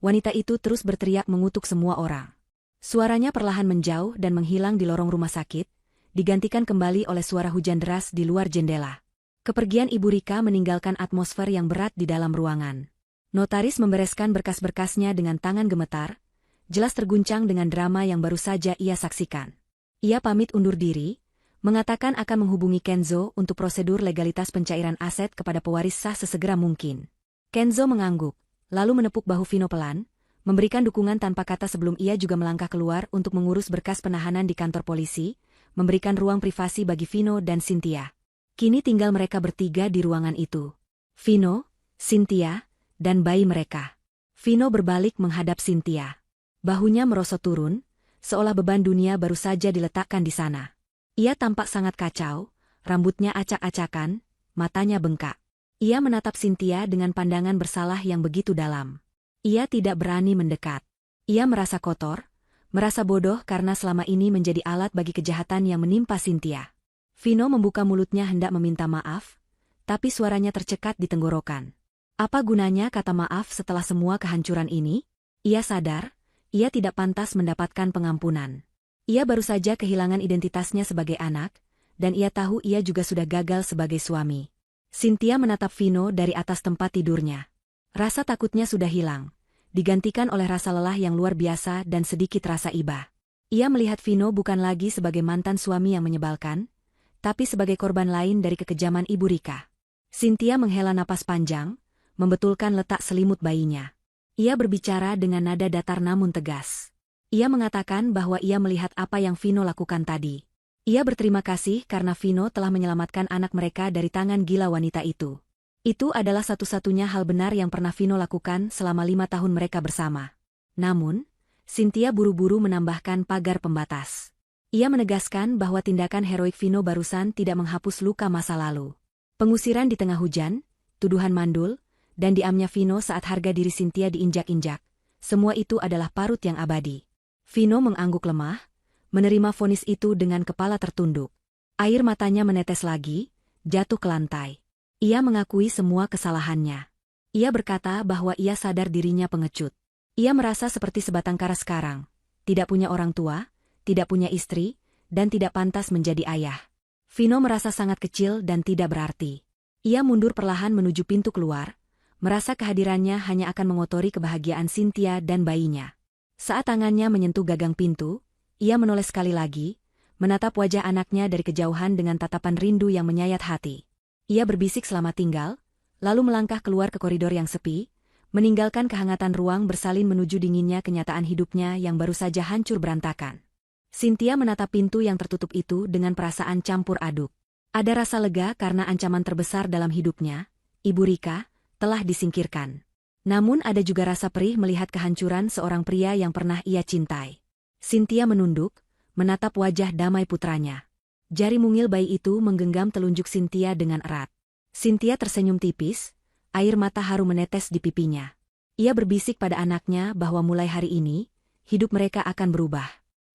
wanita itu terus berteriak mengutuk semua orang. Suaranya perlahan menjauh dan menghilang di lorong rumah sakit, digantikan kembali oleh suara hujan deras di luar jendela. Kepergian Ibu Rika meninggalkan atmosfer yang berat di dalam ruangan. Notaris membereskan berkas-berkasnya dengan tangan gemetar, jelas terguncang dengan drama yang baru saja ia saksikan. Ia pamit undur diri, mengatakan akan menghubungi Kenzo untuk prosedur legalitas pencairan aset kepada pewaris sah sesegera mungkin. Kenzo mengangguk, lalu menepuk bahu Vino pelan, memberikan dukungan tanpa kata sebelum ia juga melangkah keluar untuk mengurus berkas penahanan di kantor polisi, memberikan ruang privasi bagi Vino dan Cynthia. Kini tinggal mereka bertiga di ruangan itu. Vino, Cynthia, dan bayi mereka. Vino berbalik menghadap Cynthia. Bahunya merosot turun, seolah beban dunia baru saja diletakkan di sana. Ia tampak sangat kacau, rambutnya acak-acakan, matanya bengkak. Ia menatap Cynthia dengan pandangan bersalah yang begitu dalam. Ia tidak berani mendekat. Ia merasa kotor, merasa bodoh karena selama ini menjadi alat bagi kejahatan yang menimpa Cynthia. Vino membuka mulutnya hendak meminta maaf, tapi suaranya tercekat di tenggorokan. Apa gunanya kata maaf setelah semua kehancuran ini? Ia sadar, ia tidak pantas mendapatkan pengampunan. Ia baru saja kehilangan identitasnya sebagai anak, dan ia tahu ia juga sudah gagal sebagai suami. Cynthia menatap Vino dari atas tempat tidurnya. Rasa takutnya sudah hilang, digantikan oleh rasa lelah yang luar biasa dan sedikit rasa iba. Ia melihat Vino bukan lagi sebagai mantan suami yang menyebalkan, tapi sebagai korban lain dari kekejaman Ibu Rika. Cynthia menghela napas panjang, membetulkan letak selimut bayinya. Ia berbicara dengan nada datar namun tegas. Ia mengatakan bahwa ia melihat apa yang Vino lakukan tadi. Ia berterima kasih karena Vino telah menyelamatkan anak mereka dari tangan gila wanita itu. Itu adalah satu-satunya hal benar yang pernah Vino lakukan selama 5 tahun mereka bersama. Namun, Cynthia buru-buru menambahkan pagar pembatas. Ia menegaskan bahwa tindakan heroik Vino barusan tidak menghapus luka masa lalu. Pengusiran di tengah hujan, tuduhan mandul, dan diamnya Vino saat harga diri Cynthia diinjak-injak, semua itu adalah parut yang abadi. Vino mengangguk lemah, menerima vonis itu dengan kepala tertunduk. Air matanya menetes lagi, jatuh ke lantai. Ia mengakui semua kesalahannya. Ia berkata bahwa ia sadar dirinya pengecut. Ia merasa seperti sebatang kara sekarang, tidak punya orang tua, tidak punya istri, dan tidak pantas menjadi ayah. Vino merasa sangat kecil dan tidak berarti. Ia mundur perlahan menuju pintu keluar, merasa kehadirannya hanya akan mengotori kebahagiaan Cynthia dan bayinya. Saat tangannya menyentuh gagang pintu, ia menoleh sekali lagi, menatap wajah anaknya dari kejauhan dengan tatapan rindu yang menyayat hati. Ia berbisik selamat tinggal, lalu melangkah keluar ke koridor yang sepi, meninggalkan kehangatan ruang bersalin menuju dinginnya kenyataan hidupnya yang baru saja hancur berantakan. Cynthia menatap pintu yang tertutup itu dengan perasaan campur aduk. Ada rasa lega karena ancaman terbesar dalam hidupnya, Ibu Rika, telah disingkirkan. Namun ada juga rasa perih melihat kehancuran seorang pria yang pernah ia cintai. Cynthia menunduk, menatap wajah damai putranya. Jari mungil bayi itu menggenggam telunjuk Cynthia dengan erat. Cynthia tersenyum tipis, air mata haru menetes di pipinya. Ia berbisik pada anaknya bahwa mulai hari ini, hidup mereka akan berubah.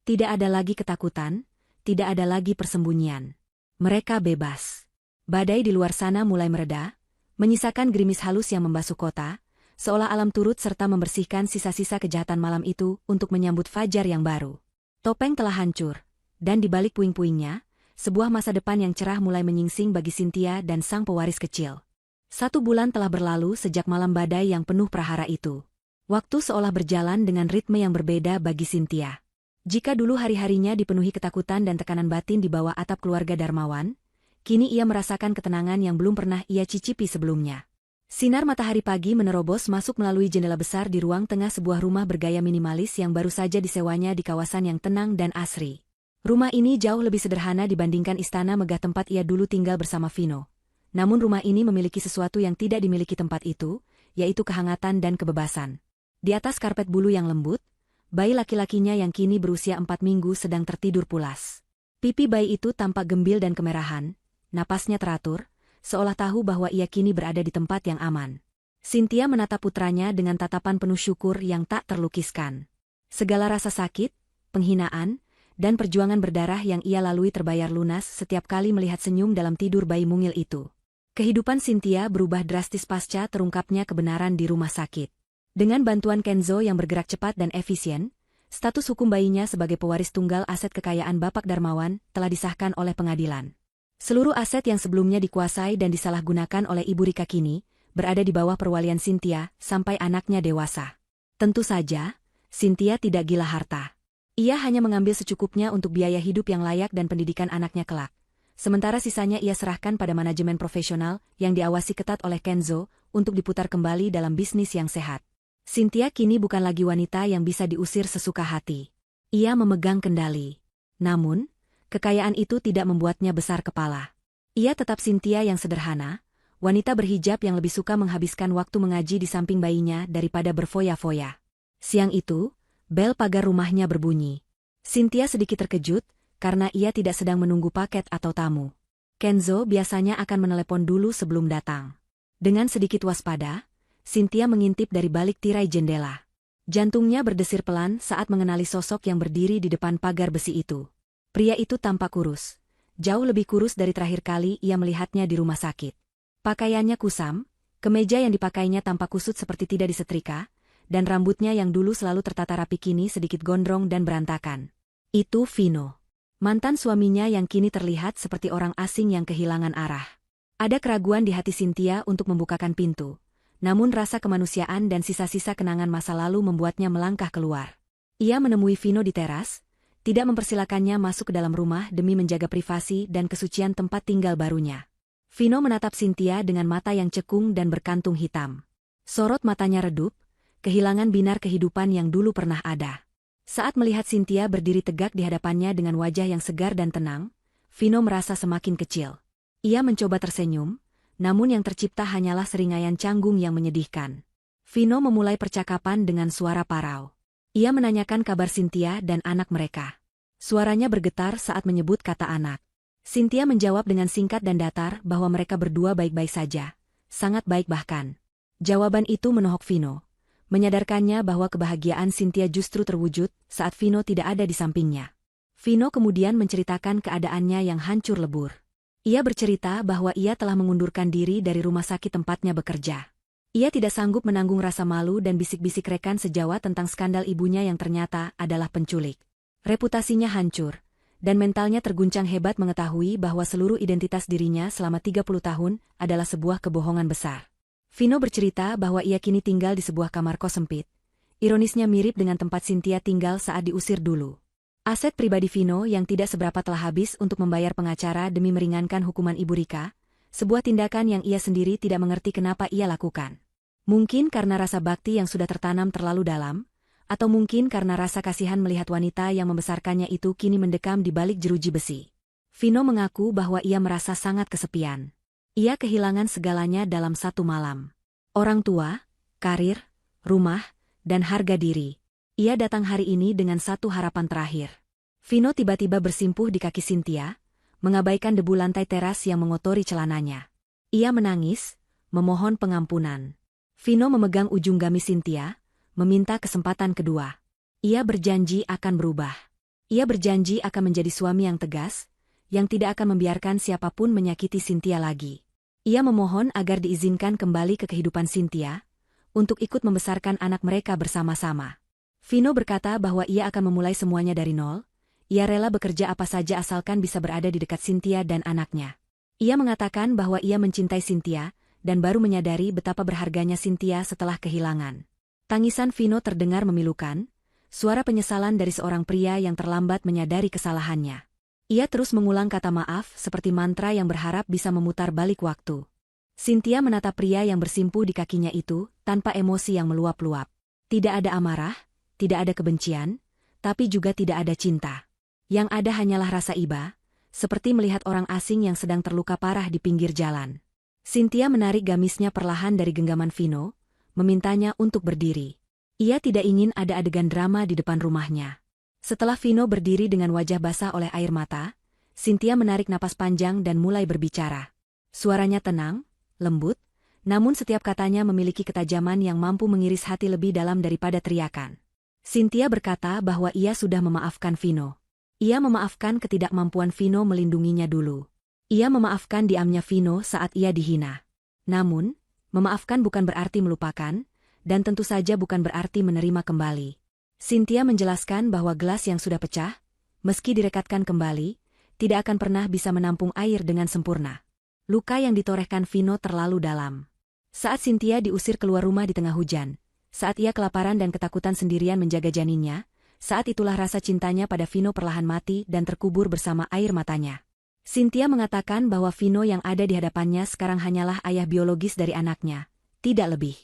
Tidak ada lagi ketakutan, tidak ada lagi persembunyian. Mereka bebas. Badai di luar sana mulai mereda, menyisakan gerimis halus yang membasuh kota, seolah alam turut serta membersihkan sisa-sisa kejahatan malam itu untuk menyambut fajar yang baru. Topeng telah hancur, dan di balik puing-puingnya, sebuah masa depan yang cerah mulai menyingsing bagi Cynthia dan sang pewaris kecil. 1 bulan telah berlalu sejak malam badai yang penuh prahara itu. Waktu seolah berjalan dengan ritme yang berbeda bagi Cynthia. Jika dulu hari-harinya dipenuhi ketakutan dan tekanan batin di bawah atap keluarga Darmawan, kini ia merasakan ketenangan yang belum pernah ia cicipi sebelumnya. Sinar matahari pagi menerobos masuk melalui jendela besar di ruang tengah sebuah rumah bergaya minimalis yang baru saja disewanya di kawasan yang tenang dan asri. Rumah ini jauh lebih sederhana dibandingkan istana megah tempat ia dulu tinggal bersama Vino. Namun rumah ini memiliki sesuatu yang tidak dimiliki tempat itu, yaitu kehangatan dan kebebasan. Di atas karpet bulu yang lembut, bayi laki-lakinya yang kini berusia 4 minggu sedang tertidur pulas. Pipi bayi itu tampak gembil dan kemerahan. Napasnya teratur, seolah tahu bahwa ia kini berada di tempat yang aman. Cynthia menatap putranya dengan tatapan penuh syukur yang tak terlukiskan. Segala rasa sakit, penghinaan, dan perjuangan berdarah yang ia lalui terbayar lunas setiap kali melihat senyum dalam tidur bayi mungil itu. Kehidupan Cynthia berubah drastis pasca terungkapnya kebenaran di rumah sakit. Dengan bantuan Kenzo yang bergerak cepat dan efisien, status hukum bayinya sebagai pewaris tunggal aset kekayaan Bapak Darmawan telah disahkan oleh pengadilan. Seluruh aset yang sebelumnya dikuasai dan disalahgunakan oleh Ibu Rika kini berada di bawah perwalian Cynthia sampai anaknya dewasa. Tentu saja, Cynthia tidak gila harta. Ia hanya mengambil secukupnya untuk biaya hidup yang layak dan pendidikan anaknya kelak. Sementara sisanya ia serahkan pada manajemen profesional yang diawasi ketat oleh Kenzo untuk diputar kembali dalam bisnis yang sehat. Cynthia kini bukan lagi wanita yang bisa diusir sesuka hati. Ia memegang kendali. Namun, kekayaan itu tidak membuatnya besar kepala. Ia tetap Cynthia yang sederhana, wanita berhijab yang lebih suka menghabiskan waktu mengaji di samping bayinya daripada berfoya-foya. Siang itu, bel pagar rumahnya berbunyi. Cynthia sedikit terkejut, karena ia tidak sedang menunggu paket atau tamu. Kenzo biasanya akan menelepon dulu sebelum datang. Dengan sedikit waspada, Cynthia mengintip dari balik tirai jendela. Jantungnya berdesir pelan saat mengenali sosok yang berdiri di depan pagar besi itu. Pria itu tampak kurus. Jauh lebih kurus dari terakhir kali ia melihatnya di rumah sakit. Pakaiannya kusam, Kemeja yang dipakainya tampak kusut seperti tidak disetrika, dan rambutnya yang dulu selalu tertata rapi kini sedikit gondrong dan berantakan. Itu Vino. Mantan suaminya yang kini terlihat seperti orang asing yang kehilangan arah. Ada keraguan di hati Cynthia untuk membukakan pintu, namun rasa kemanusiaan dan sisa-sisa kenangan masa lalu membuatnya melangkah keluar. Ia menemui Vino di teras, tidak mempersilakannya masuk ke dalam rumah demi menjaga privasi dan kesucian tempat tinggal barunya. Vino menatap Cynthia dengan mata yang cekung dan berkantung hitam. Sorot matanya redup, kehilangan binar kehidupan yang dulu pernah ada. Saat melihat Cynthia berdiri tegak di hadapannya dengan wajah yang segar dan tenang, Vino merasa semakin kecil. Ia mencoba tersenyum, namun yang tercipta hanyalah seringaian canggung yang menyedihkan. Vino memulai percakapan dengan suara parau. Ia menanyakan kabar Cynthia dan anak mereka. Suaranya bergetar saat menyebut kata anak. Cynthia menjawab dengan singkat dan datar bahwa mereka berdua baik-baik saja, sangat baik bahkan. Jawaban itu menohok Vino, menyadarkannya bahwa kebahagiaan Cynthia justru terwujud saat Vino tidak ada di sampingnya. Vino kemudian menceritakan keadaannya yang hancur lebur. Ia bercerita bahwa ia telah mengundurkan diri dari rumah sakit tempatnya bekerja. Ia tidak sanggup menanggung rasa malu dan bisik-bisik rekan sejawat tentang skandal ibunya yang ternyata adalah penculik. Reputasinya hancur, dan mentalnya terguncang hebat mengetahui bahwa seluruh identitas dirinya selama 30 tahun adalah sebuah kebohongan besar. Vino bercerita bahwa ia kini tinggal di sebuah kamar kos sempit. Ironisnya mirip dengan tempat Cynthia tinggal saat diusir dulu. Aset pribadi Vino yang tidak seberapa telah habis untuk membayar pengacara demi meringankan hukuman Ibu Rika, sebuah tindakan yang ia sendiri tidak mengerti kenapa ia lakukan. Mungkin karena rasa bakti yang sudah tertanam terlalu dalam, atau mungkin karena rasa kasihan melihat wanita yang membesarkannya itu kini mendekam di balik jeruji besi. Vino mengaku bahwa ia merasa sangat kesepian. Ia kehilangan segalanya dalam satu malam. Orang tua, karir, rumah, dan harga diri. Ia datang hari ini dengan satu harapan terakhir. Vino tiba-tiba bersimpuh di kaki Cynthia, mengabaikan debu lantai teras yang mengotori celananya. Ia menangis, memohon pengampunan. Vino memegang ujung gamis Cynthia, meminta kesempatan kedua. Ia berjanji akan berubah. Ia berjanji akan menjadi suami yang tegas, yang tidak akan membiarkan siapapun menyakiti Cynthia lagi. Ia memohon agar diizinkan kembali ke kehidupan Cynthia, untuk ikut membesarkan anak mereka bersama-sama. Vino berkata bahwa ia akan memulai semuanya dari nol, ia rela bekerja apa saja asalkan bisa berada di dekat Cynthia dan anaknya. Ia mengatakan bahwa ia mencintai Cynthia, dan baru menyadari betapa berharganya Cynthia setelah kehilangan. Tangisan Vino terdengar memilukan, suara penyesalan dari seorang pria yang terlambat menyadari kesalahannya. Ia terus mengulang kata maaf seperti mantra yang berharap bisa memutar balik waktu. Cynthia menatap pria yang bersimpuh di kakinya itu, tanpa emosi yang meluap-luap. Tidak ada amarah, tidak ada kebencian, tapi juga tidak ada cinta. Yang ada hanyalah rasa iba, seperti melihat orang asing yang sedang terluka parah di pinggir jalan. Cynthia menarik gamisnya perlahan dari genggaman Vino, memintanya untuk berdiri. Ia tidak ingin ada adegan drama di depan rumahnya. Setelah Vino berdiri dengan wajah basah oleh air mata, Cynthia menarik napas panjang dan mulai berbicara. Suaranya tenang, lembut, namun setiap katanya memiliki ketajaman yang mampu mengiris hati lebih dalam daripada teriakan. Cynthia berkata bahwa ia sudah memaafkan Vino. Ia memaafkan ketidakmampuan Vino melindunginya dulu. Ia memaafkan diamnya Vino saat ia dihina. Namun, memaafkan bukan berarti melupakan, dan tentu saja bukan berarti menerima kembali. Cynthia menjelaskan bahwa gelas yang sudah pecah, meski direkatkan kembali, tidak akan pernah bisa menampung air dengan sempurna. Luka yang ditorehkan Vino terlalu dalam. Saat Cynthia diusir keluar rumah di tengah hujan, saat ia kelaparan dan ketakutan sendirian menjaga janinnya, saat itulah rasa cintanya pada Vino perlahan mati dan terkubur bersama air matanya. Cynthia mengatakan bahwa Vino yang ada di hadapannya sekarang hanyalah ayah biologis dari anaknya, tidak lebih.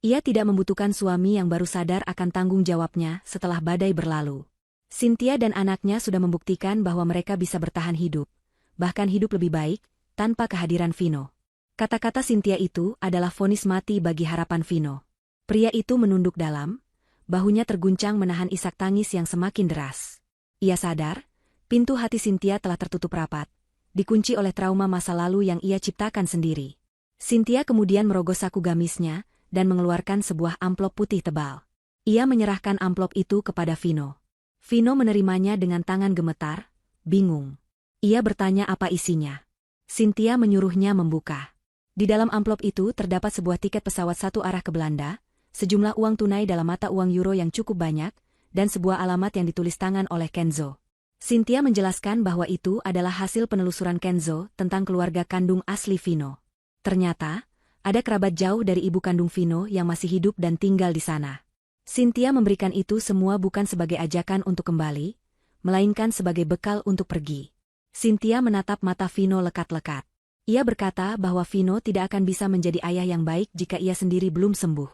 Ia tidak membutuhkan suami yang baru sadar akan tanggung jawabnya setelah badai berlalu. Cynthia dan anaknya sudah membuktikan bahwa mereka bisa bertahan hidup, bahkan hidup lebih baik, tanpa kehadiran Vino. Kata-kata Cynthia itu adalah vonis mati bagi harapan Vino. Pria itu menunduk dalam, bahunya terguncang menahan isak tangis yang semakin deras. Ia sadar, pintu hati Cynthia telah tertutup rapat, dikunci oleh trauma masa lalu yang ia ciptakan sendiri. Cynthia kemudian merogoh saku gamisnya, dan mengeluarkan sebuah amplop putih tebal. Ia menyerahkan amplop itu kepada Vino. Vino menerimanya dengan tangan gemetar, bingung. Ia bertanya apa isinya. Cynthia menyuruhnya membuka. Di dalam amplop itu terdapat sebuah tiket pesawat satu arah ke Belanda, sejumlah uang tunai dalam mata uang euro yang cukup banyak, dan sebuah alamat yang ditulis tangan oleh Kenzo. Cynthia menjelaskan bahwa itu adalah hasil penelusuran Kenzo tentang keluarga kandung asli Vino. Ternyata, ada kerabat jauh dari ibu kandung Vino yang masih hidup dan tinggal di sana. Cynthia memberikan itu semua bukan sebagai ajakan untuk kembali, melainkan sebagai bekal untuk pergi. Cynthia menatap mata Vino lekat-lekat. Ia berkata bahwa Vino tidak akan bisa menjadi ayah yang baik jika ia sendiri belum sembuh.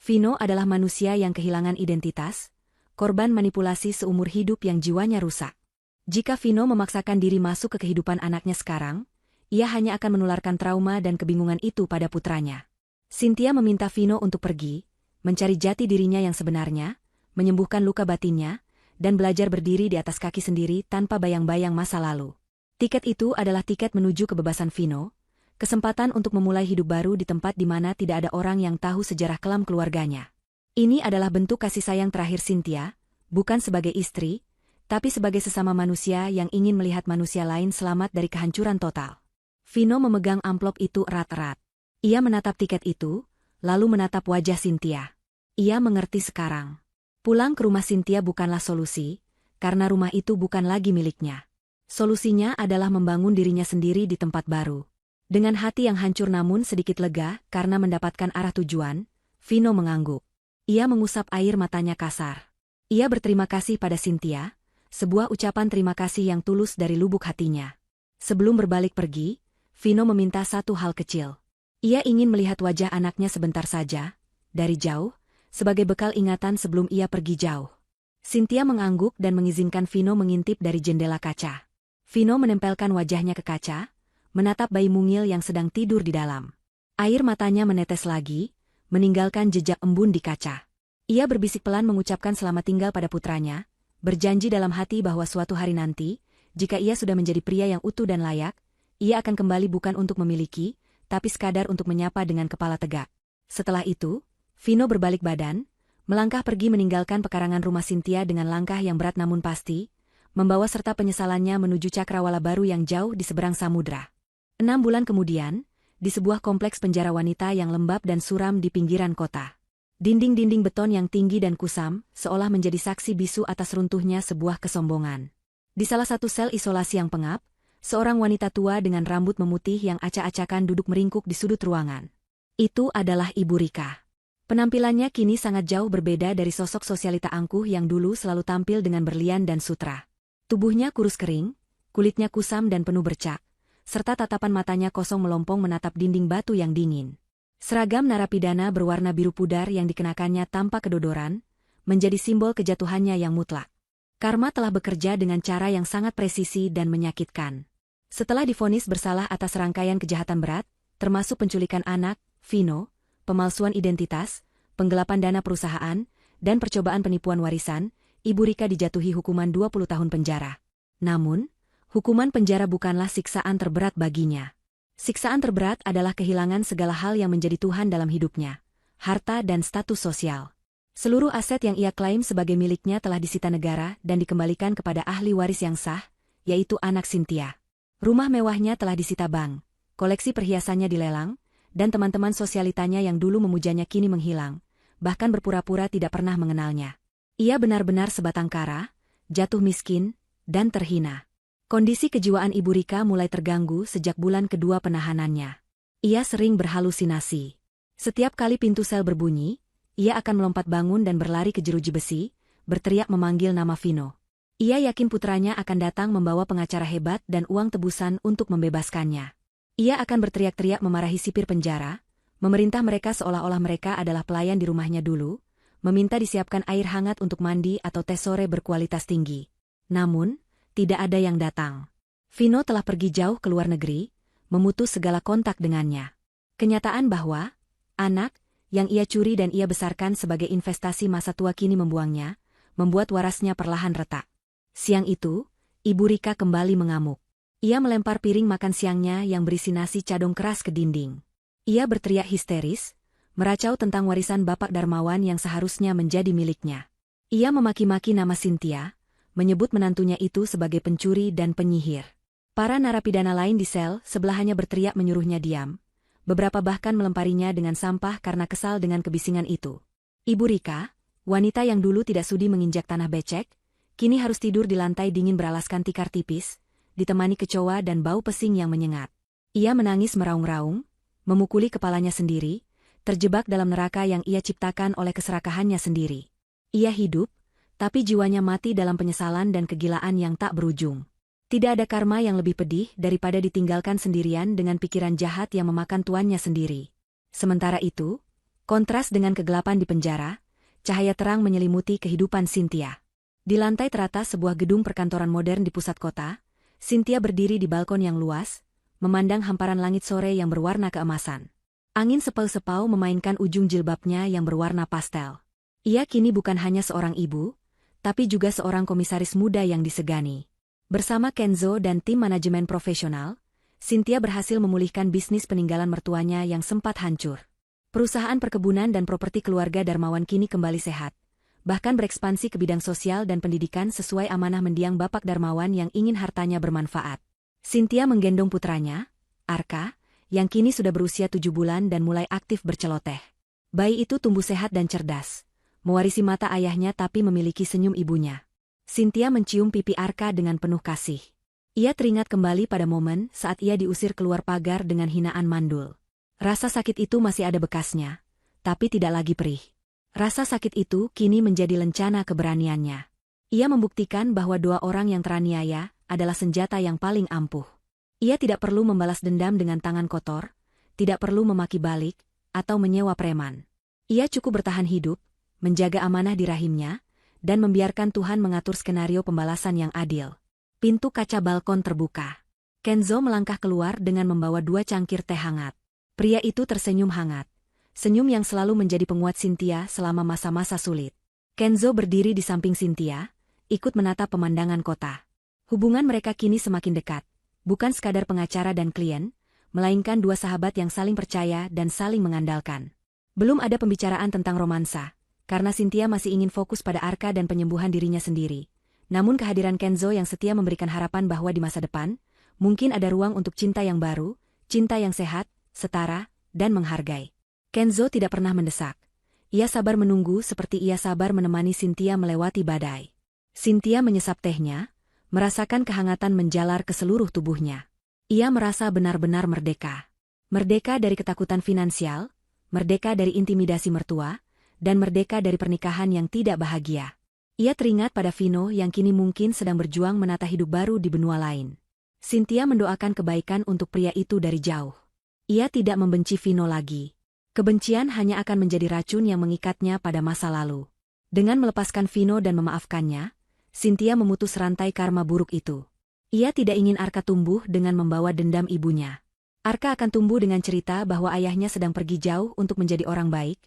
Vino adalah manusia yang kehilangan identitas, korban manipulasi seumur hidup yang jiwanya rusak. Jika Vino memaksakan diri masuk ke kehidupan anaknya sekarang, ia hanya akan menularkan trauma dan kebingungan itu pada putranya. Cynthia meminta Vino untuk pergi, mencari jati dirinya yang sebenarnya, menyembuhkan luka batinnya, dan belajar berdiri di atas kaki sendiri tanpa bayang-bayang masa lalu. Tiket itu adalah tiket menuju kebebasan Vino, kesempatan untuk memulai hidup baru di tempat di mana tidak ada orang yang tahu sejarah kelam keluarganya. Ini adalah bentuk kasih sayang terakhir Cynthia, bukan sebagai istri, tapi sebagai sesama manusia yang ingin melihat manusia lain selamat dari kehancuran total. Vino memegang amplop itu erat-erat. Ia menatap tiket itu, lalu menatap wajah Cynthia. Ia mengerti sekarang. Pulang ke rumah Cynthia bukanlah solusi, karena rumah itu bukan lagi miliknya. Solusinya adalah membangun dirinya sendiri di tempat baru. Dengan hati yang hancur namun sedikit lega karena mendapatkan arah tujuan, Vino mengangguk. Ia mengusap air matanya kasar. Ia berterima kasih pada Cynthia, sebuah ucapan terima kasih yang tulus dari lubuk hatinya. Sebelum berbalik pergi, Vino meminta satu hal kecil. Ia ingin melihat wajah anaknya sebentar saja, dari jauh, sebagai bekal ingatan sebelum ia pergi jauh. Cynthia mengangguk dan mengizinkan Vino mengintip dari jendela kaca. Vino menempelkan wajahnya ke kaca, menatap bayi mungil yang sedang tidur di dalam. Air matanya menetes lagi, meninggalkan jejak embun di kaca. Ia berbisik pelan mengucapkan selamat tinggal pada putranya, berjanji dalam hati bahwa suatu hari nanti, jika ia sudah menjadi pria yang utuh dan layak, ia akan kembali bukan untuk memiliki, tapi sekadar untuk menyapa dengan kepala tegak. Setelah itu, Vino berbalik badan, melangkah pergi meninggalkan pekarangan rumah Cynthia dengan langkah yang berat namun pasti, membawa serta penyesalannya menuju cakrawala baru yang jauh di seberang samudra. 6 bulan kemudian, di sebuah kompleks penjara wanita yang lembab dan suram di pinggiran kota. Dinding-dinding beton yang tinggi dan kusam, seolah menjadi saksi bisu atas runtuhnya sebuah kesombongan. Di salah satu sel isolasi yang pengap, seorang wanita tua dengan rambut memutih yang acak-acakan duduk meringkuk di sudut ruangan. Itu adalah Ibu Rika. Penampilannya kini sangat jauh berbeda dari sosok sosialita angkuh yang dulu selalu tampil dengan berlian dan sutra. Tubuhnya kurus kering, kulitnya kusam dan penuh bercak, serta tatapan matanya kosong melompong menatap dinding batu yang dingin. Seragam narapidana berwarna biru pudar yang dikenakannya tanpa kedodoran, menjadi simbol kejatuhannya yang mutlak. Karma telah bekerja dengan cara yang sangat presisi dan menyakitkan. Setelah divonis bersalah atas rangkaian kejahatan berat, termasuk penculikan anak, Vino, pemalsuan identitas, penggelapan dana perusahaan, dan percobaan penipuan warisan, Ibu Rika dijatuhi hukuman 20 tahun penjara. Namun, hukuman penjara bukanlah siksaan terberat baginya. Siksaan terberat adalah kehilangan segala hal yang menjadi Tuhan dalam hidupnya, harta dan status sosial. Seluruh aset yang ia klaim sebagai miliknya telah disita negara dan dikembalikan kepada ahli waris yang sah, yaitu anak Cynthia. Rumah mewahnya telah disita bank, koleksi perhiasannya dilelang, dan teman-teman sosialitanya yang dulu memujanya kini menghilang, bahkan berpura-pura tidak pernah mengenalnya. Ia benar-benar sebatang kara, jatuh miskin, dan terhina. Kondisi kejiwaan Ibu Rika mulai terganggu sejak bulan kedua penahanannya. Ia sering berhalusinasi. Setiap kali pintu sel berbunyi, ia akan melompat bangun dan berlari ke jeruji besi, berteriak memanggil nama Vino. Ia yakin putranya akan datang membawa pengacara hebat dan uang tebusan untuk membebaskannya. Ia akan berteriak-teriak memarahi sipir penjara, memerintah mereka seolah-olah mereka adalah pelayan di rumahnya dulu, meminta disiapkan air hangat untuk mandi atau teh sore berkualitas tinggi. Namun, tidak ada yang datang. Vino telah pergi jauh ke luar negeri, memutus segala kontak dengannya. Kenyataan bahwa anak yang ia curi dan ia besarkan sebagai investasi masa tua kini membuangnya, membuat warasnya perlahan retak. Siang itu, Ibu Rika kembali mengamuk. Ia melempar piring makan siangnya yang berisi nasi cadong keras ke dinding. Ia berteriak histeris, meracau tentang warisan Bapak Darmawan yang seharusnya menjadi miliknya. Ia memaki-maki nama Cynthia, menyebut menantunya itu sebagai pencuri dan penyihir. Para narapidana lain di sel sebelahnya berteriak menyuruhnya diam, Beberapa bahkan melemparinya dengan sampah karena kesal dengan kebisingan itu. Ibu Rika, wanita yang dulu tidak sudi menginjak tanah becek, kini harus tidur di lantai dingin beralaskan tikar tipis, ditemani kecoa dan bau pesing yang menyengat. Ia menangis meraung-raung, memukuli kepalanya sendiri, terjebak dalam neraka yang ia ciptakan oleh keserakahannya sendiri. Ia hidup, tapi jiwanya mati dalam penyesalan dan kegilaan yang tak berujung. Tidak ada karma yang lebih pedih daripada ditinggalkan sendirian dengan pikiran jahat yang memakan tuannya sendiri. Sementara itu, kontras dengan kegelapan di penjara, cahaya terang menyelimuti kehidupan Cynthia. Di lantai teratas sebuah gedung perkantoran modern di pusat kota, Cynthia berdiri di balkon yang luas, memandang hamparan langit sore yang berwarna keemasan. Angin sepau-sepau memainkan ujung jilbabnya yang berwarna pastel. Ia kini bukan hanya seorang ibu, tapi juga seorang komisaris muda yang disegani. Bersama Kenzo dan tim manajemen profesional, Cynthia berhasil memulihkan bisnis peninggalan mertuanya yang sempat hancur. Perusahaan perkebunan dan properti keluarga Darmawan kini kembali sehat, bahkan berekspansi ke bidang sosial dan pendidikan sesuai amanah mendiang Bapak Darmawan yang ingin hartanya bermanfaat. Cynthia menggendong putranya, Arka, yang kini sudah berusia 7 bulan dan mulai aktif berceloteh. Bayi itu tumbuh sehat dan cerdas, mewarisi mata ayahnya tapi memiliki senyum ibunya. Cynthia mencium pipi Arka dengan penuh kasih. Ia teringat kembali pada momen saat ia diusir keluar pagar dengan hinaan mandul. Rasa sakit itu masih ada bekasnya, tapi tidak lagi perih. Rasa sakit itu kini menjadi lencana keberaniannya. Ia membuktikan bahwa dua orang yang teraniaya adalah senjata yang paling ampuh. Ia tidak perlu membalas dendam dengan tangan kotor, tidak perlu memaki balik, atau menyewa preman. Ia cukup bertahan hidup, menjaga amanah di rahimnya, dan membiarkan Tuhan mengatur skenario pembalasan yang adil. Pintu kaca balkon terbuka. Kenzo melangkah keluar dengan membawa 2 cangkir teh hangat. Pria itu tersenyum hangat. Senyum yang selalu menjadi penguat Cynthia selama masa-masa sulit. Kenzo berdiri di samping Cynthia, ikut menatap pemandangan kota. Hubungan mereka kini semakin dekat. Bukan sekadar pengacara dan klien, melainkan dua sahabat yang saling percaya dan saling mengandalkan. Belum ada pembicaraan tentang romansa, karena Cynthia masih ingin fokus pada Arka dan penyembuhan dirinya sendiri. Namun kehadiran Kenzo yang setia memberikan harapan bahwa di masa depan, mungkin ada ruang untuk cinta yang baru, cinta yang sehat, setara, dan menghargai. Kenzo tidak pernah mendesak. Ia sabar menunggu seperti ia sabar menemani Cynthia melewati badai. Cynthia menyesap tehnya, merasakan kehangatan menjalar ke seluruh tubuhnya. Ia merasa benar-benar merdeka. Merdeka dari ketakutan finansial, merdeka dari intimidasi mertua, dan merdeka dari pernikahan yang tidak bahagia. Ia teringat pada Vino yang kini mungkin sedang berjuang menata hidup baru di benua lain. Cynthia mendoakan kebaikan untuk pria itu dari jauh. Ia tidak membenci Vino lagi. Kebencian hanya akan menjadi racun yang mengikatnya pada masa lalu. Dengan melepaskan Vino dan memaafkannya, Cynthia memutus rantai karma buruk itu. Ia tidak ingin Arka tumbuh dengan membawa dendam ibunya. Arka akan tumbuh dengan cerita bahwa ayahnya sedang pergi jauh untuk menjadi orang baik,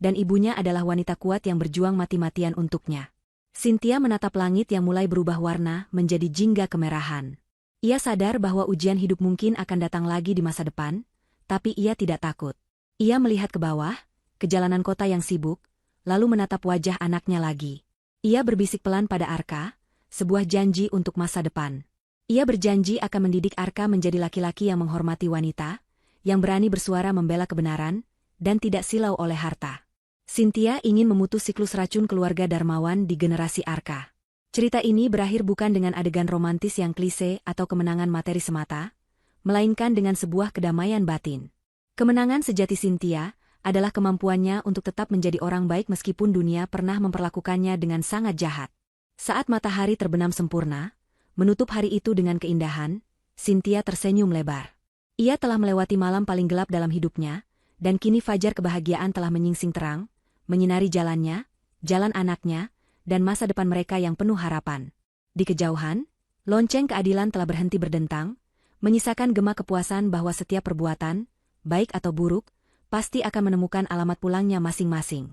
dan ibunya adalah wanita kuat yang berjuang mati-matian untuknya. Cynthia menatap langit yang mulai berubah warna menjadi jingga kemerahan. Ia sadar bahwa ujian hidup mungkin akan datang lagi di masa depan, tapi ia tidak takut. Ia melihat ke bawah, ke jalanan kota yang sibuk, lalu menatap wajah anaknya lagi. Ia berbisik pelan pada Arka, sebuah janji untuk masa depan. Ia berjanji akan mendidik Arka menjadi laki-laki yang menghormati wanita, yang berani bersuara membela kebenaran, dan tidak silau oleh harta. Cynthia ingin memutus siklus racun keluarga Darmawan di generasi Arka. Cerita ini berakhir bukan dengan adegan romantis yang klise atau kemenangan materi semata, melainkan dengan sebuah kedamaian batin. Kemenangan sejati Cynthia adalah kemampuannya untuk tetap menjadi orang baik meskipun dunia pernah memperlakukannya dengan sangat jahat. Saat matahari terbenam sempurna, menutup hari itu dengan keindahan, Cynthia tersenyum lebar. Ia telah melewati malam paling gelap dalam hidupnya, dan kini fajar kebahagiaan telah menyingsing terang, menyinari jalannya, jalan anaknya, dan masa depan mereka yang penuh harapan. Di kejauhan, lonceng keadilan telah berhenti berdentang, menyisakan gema kepuasan bahwa setiap perbuatan, baik atau buruk, pasti akan menemukan alamat pulangnya masing-masing.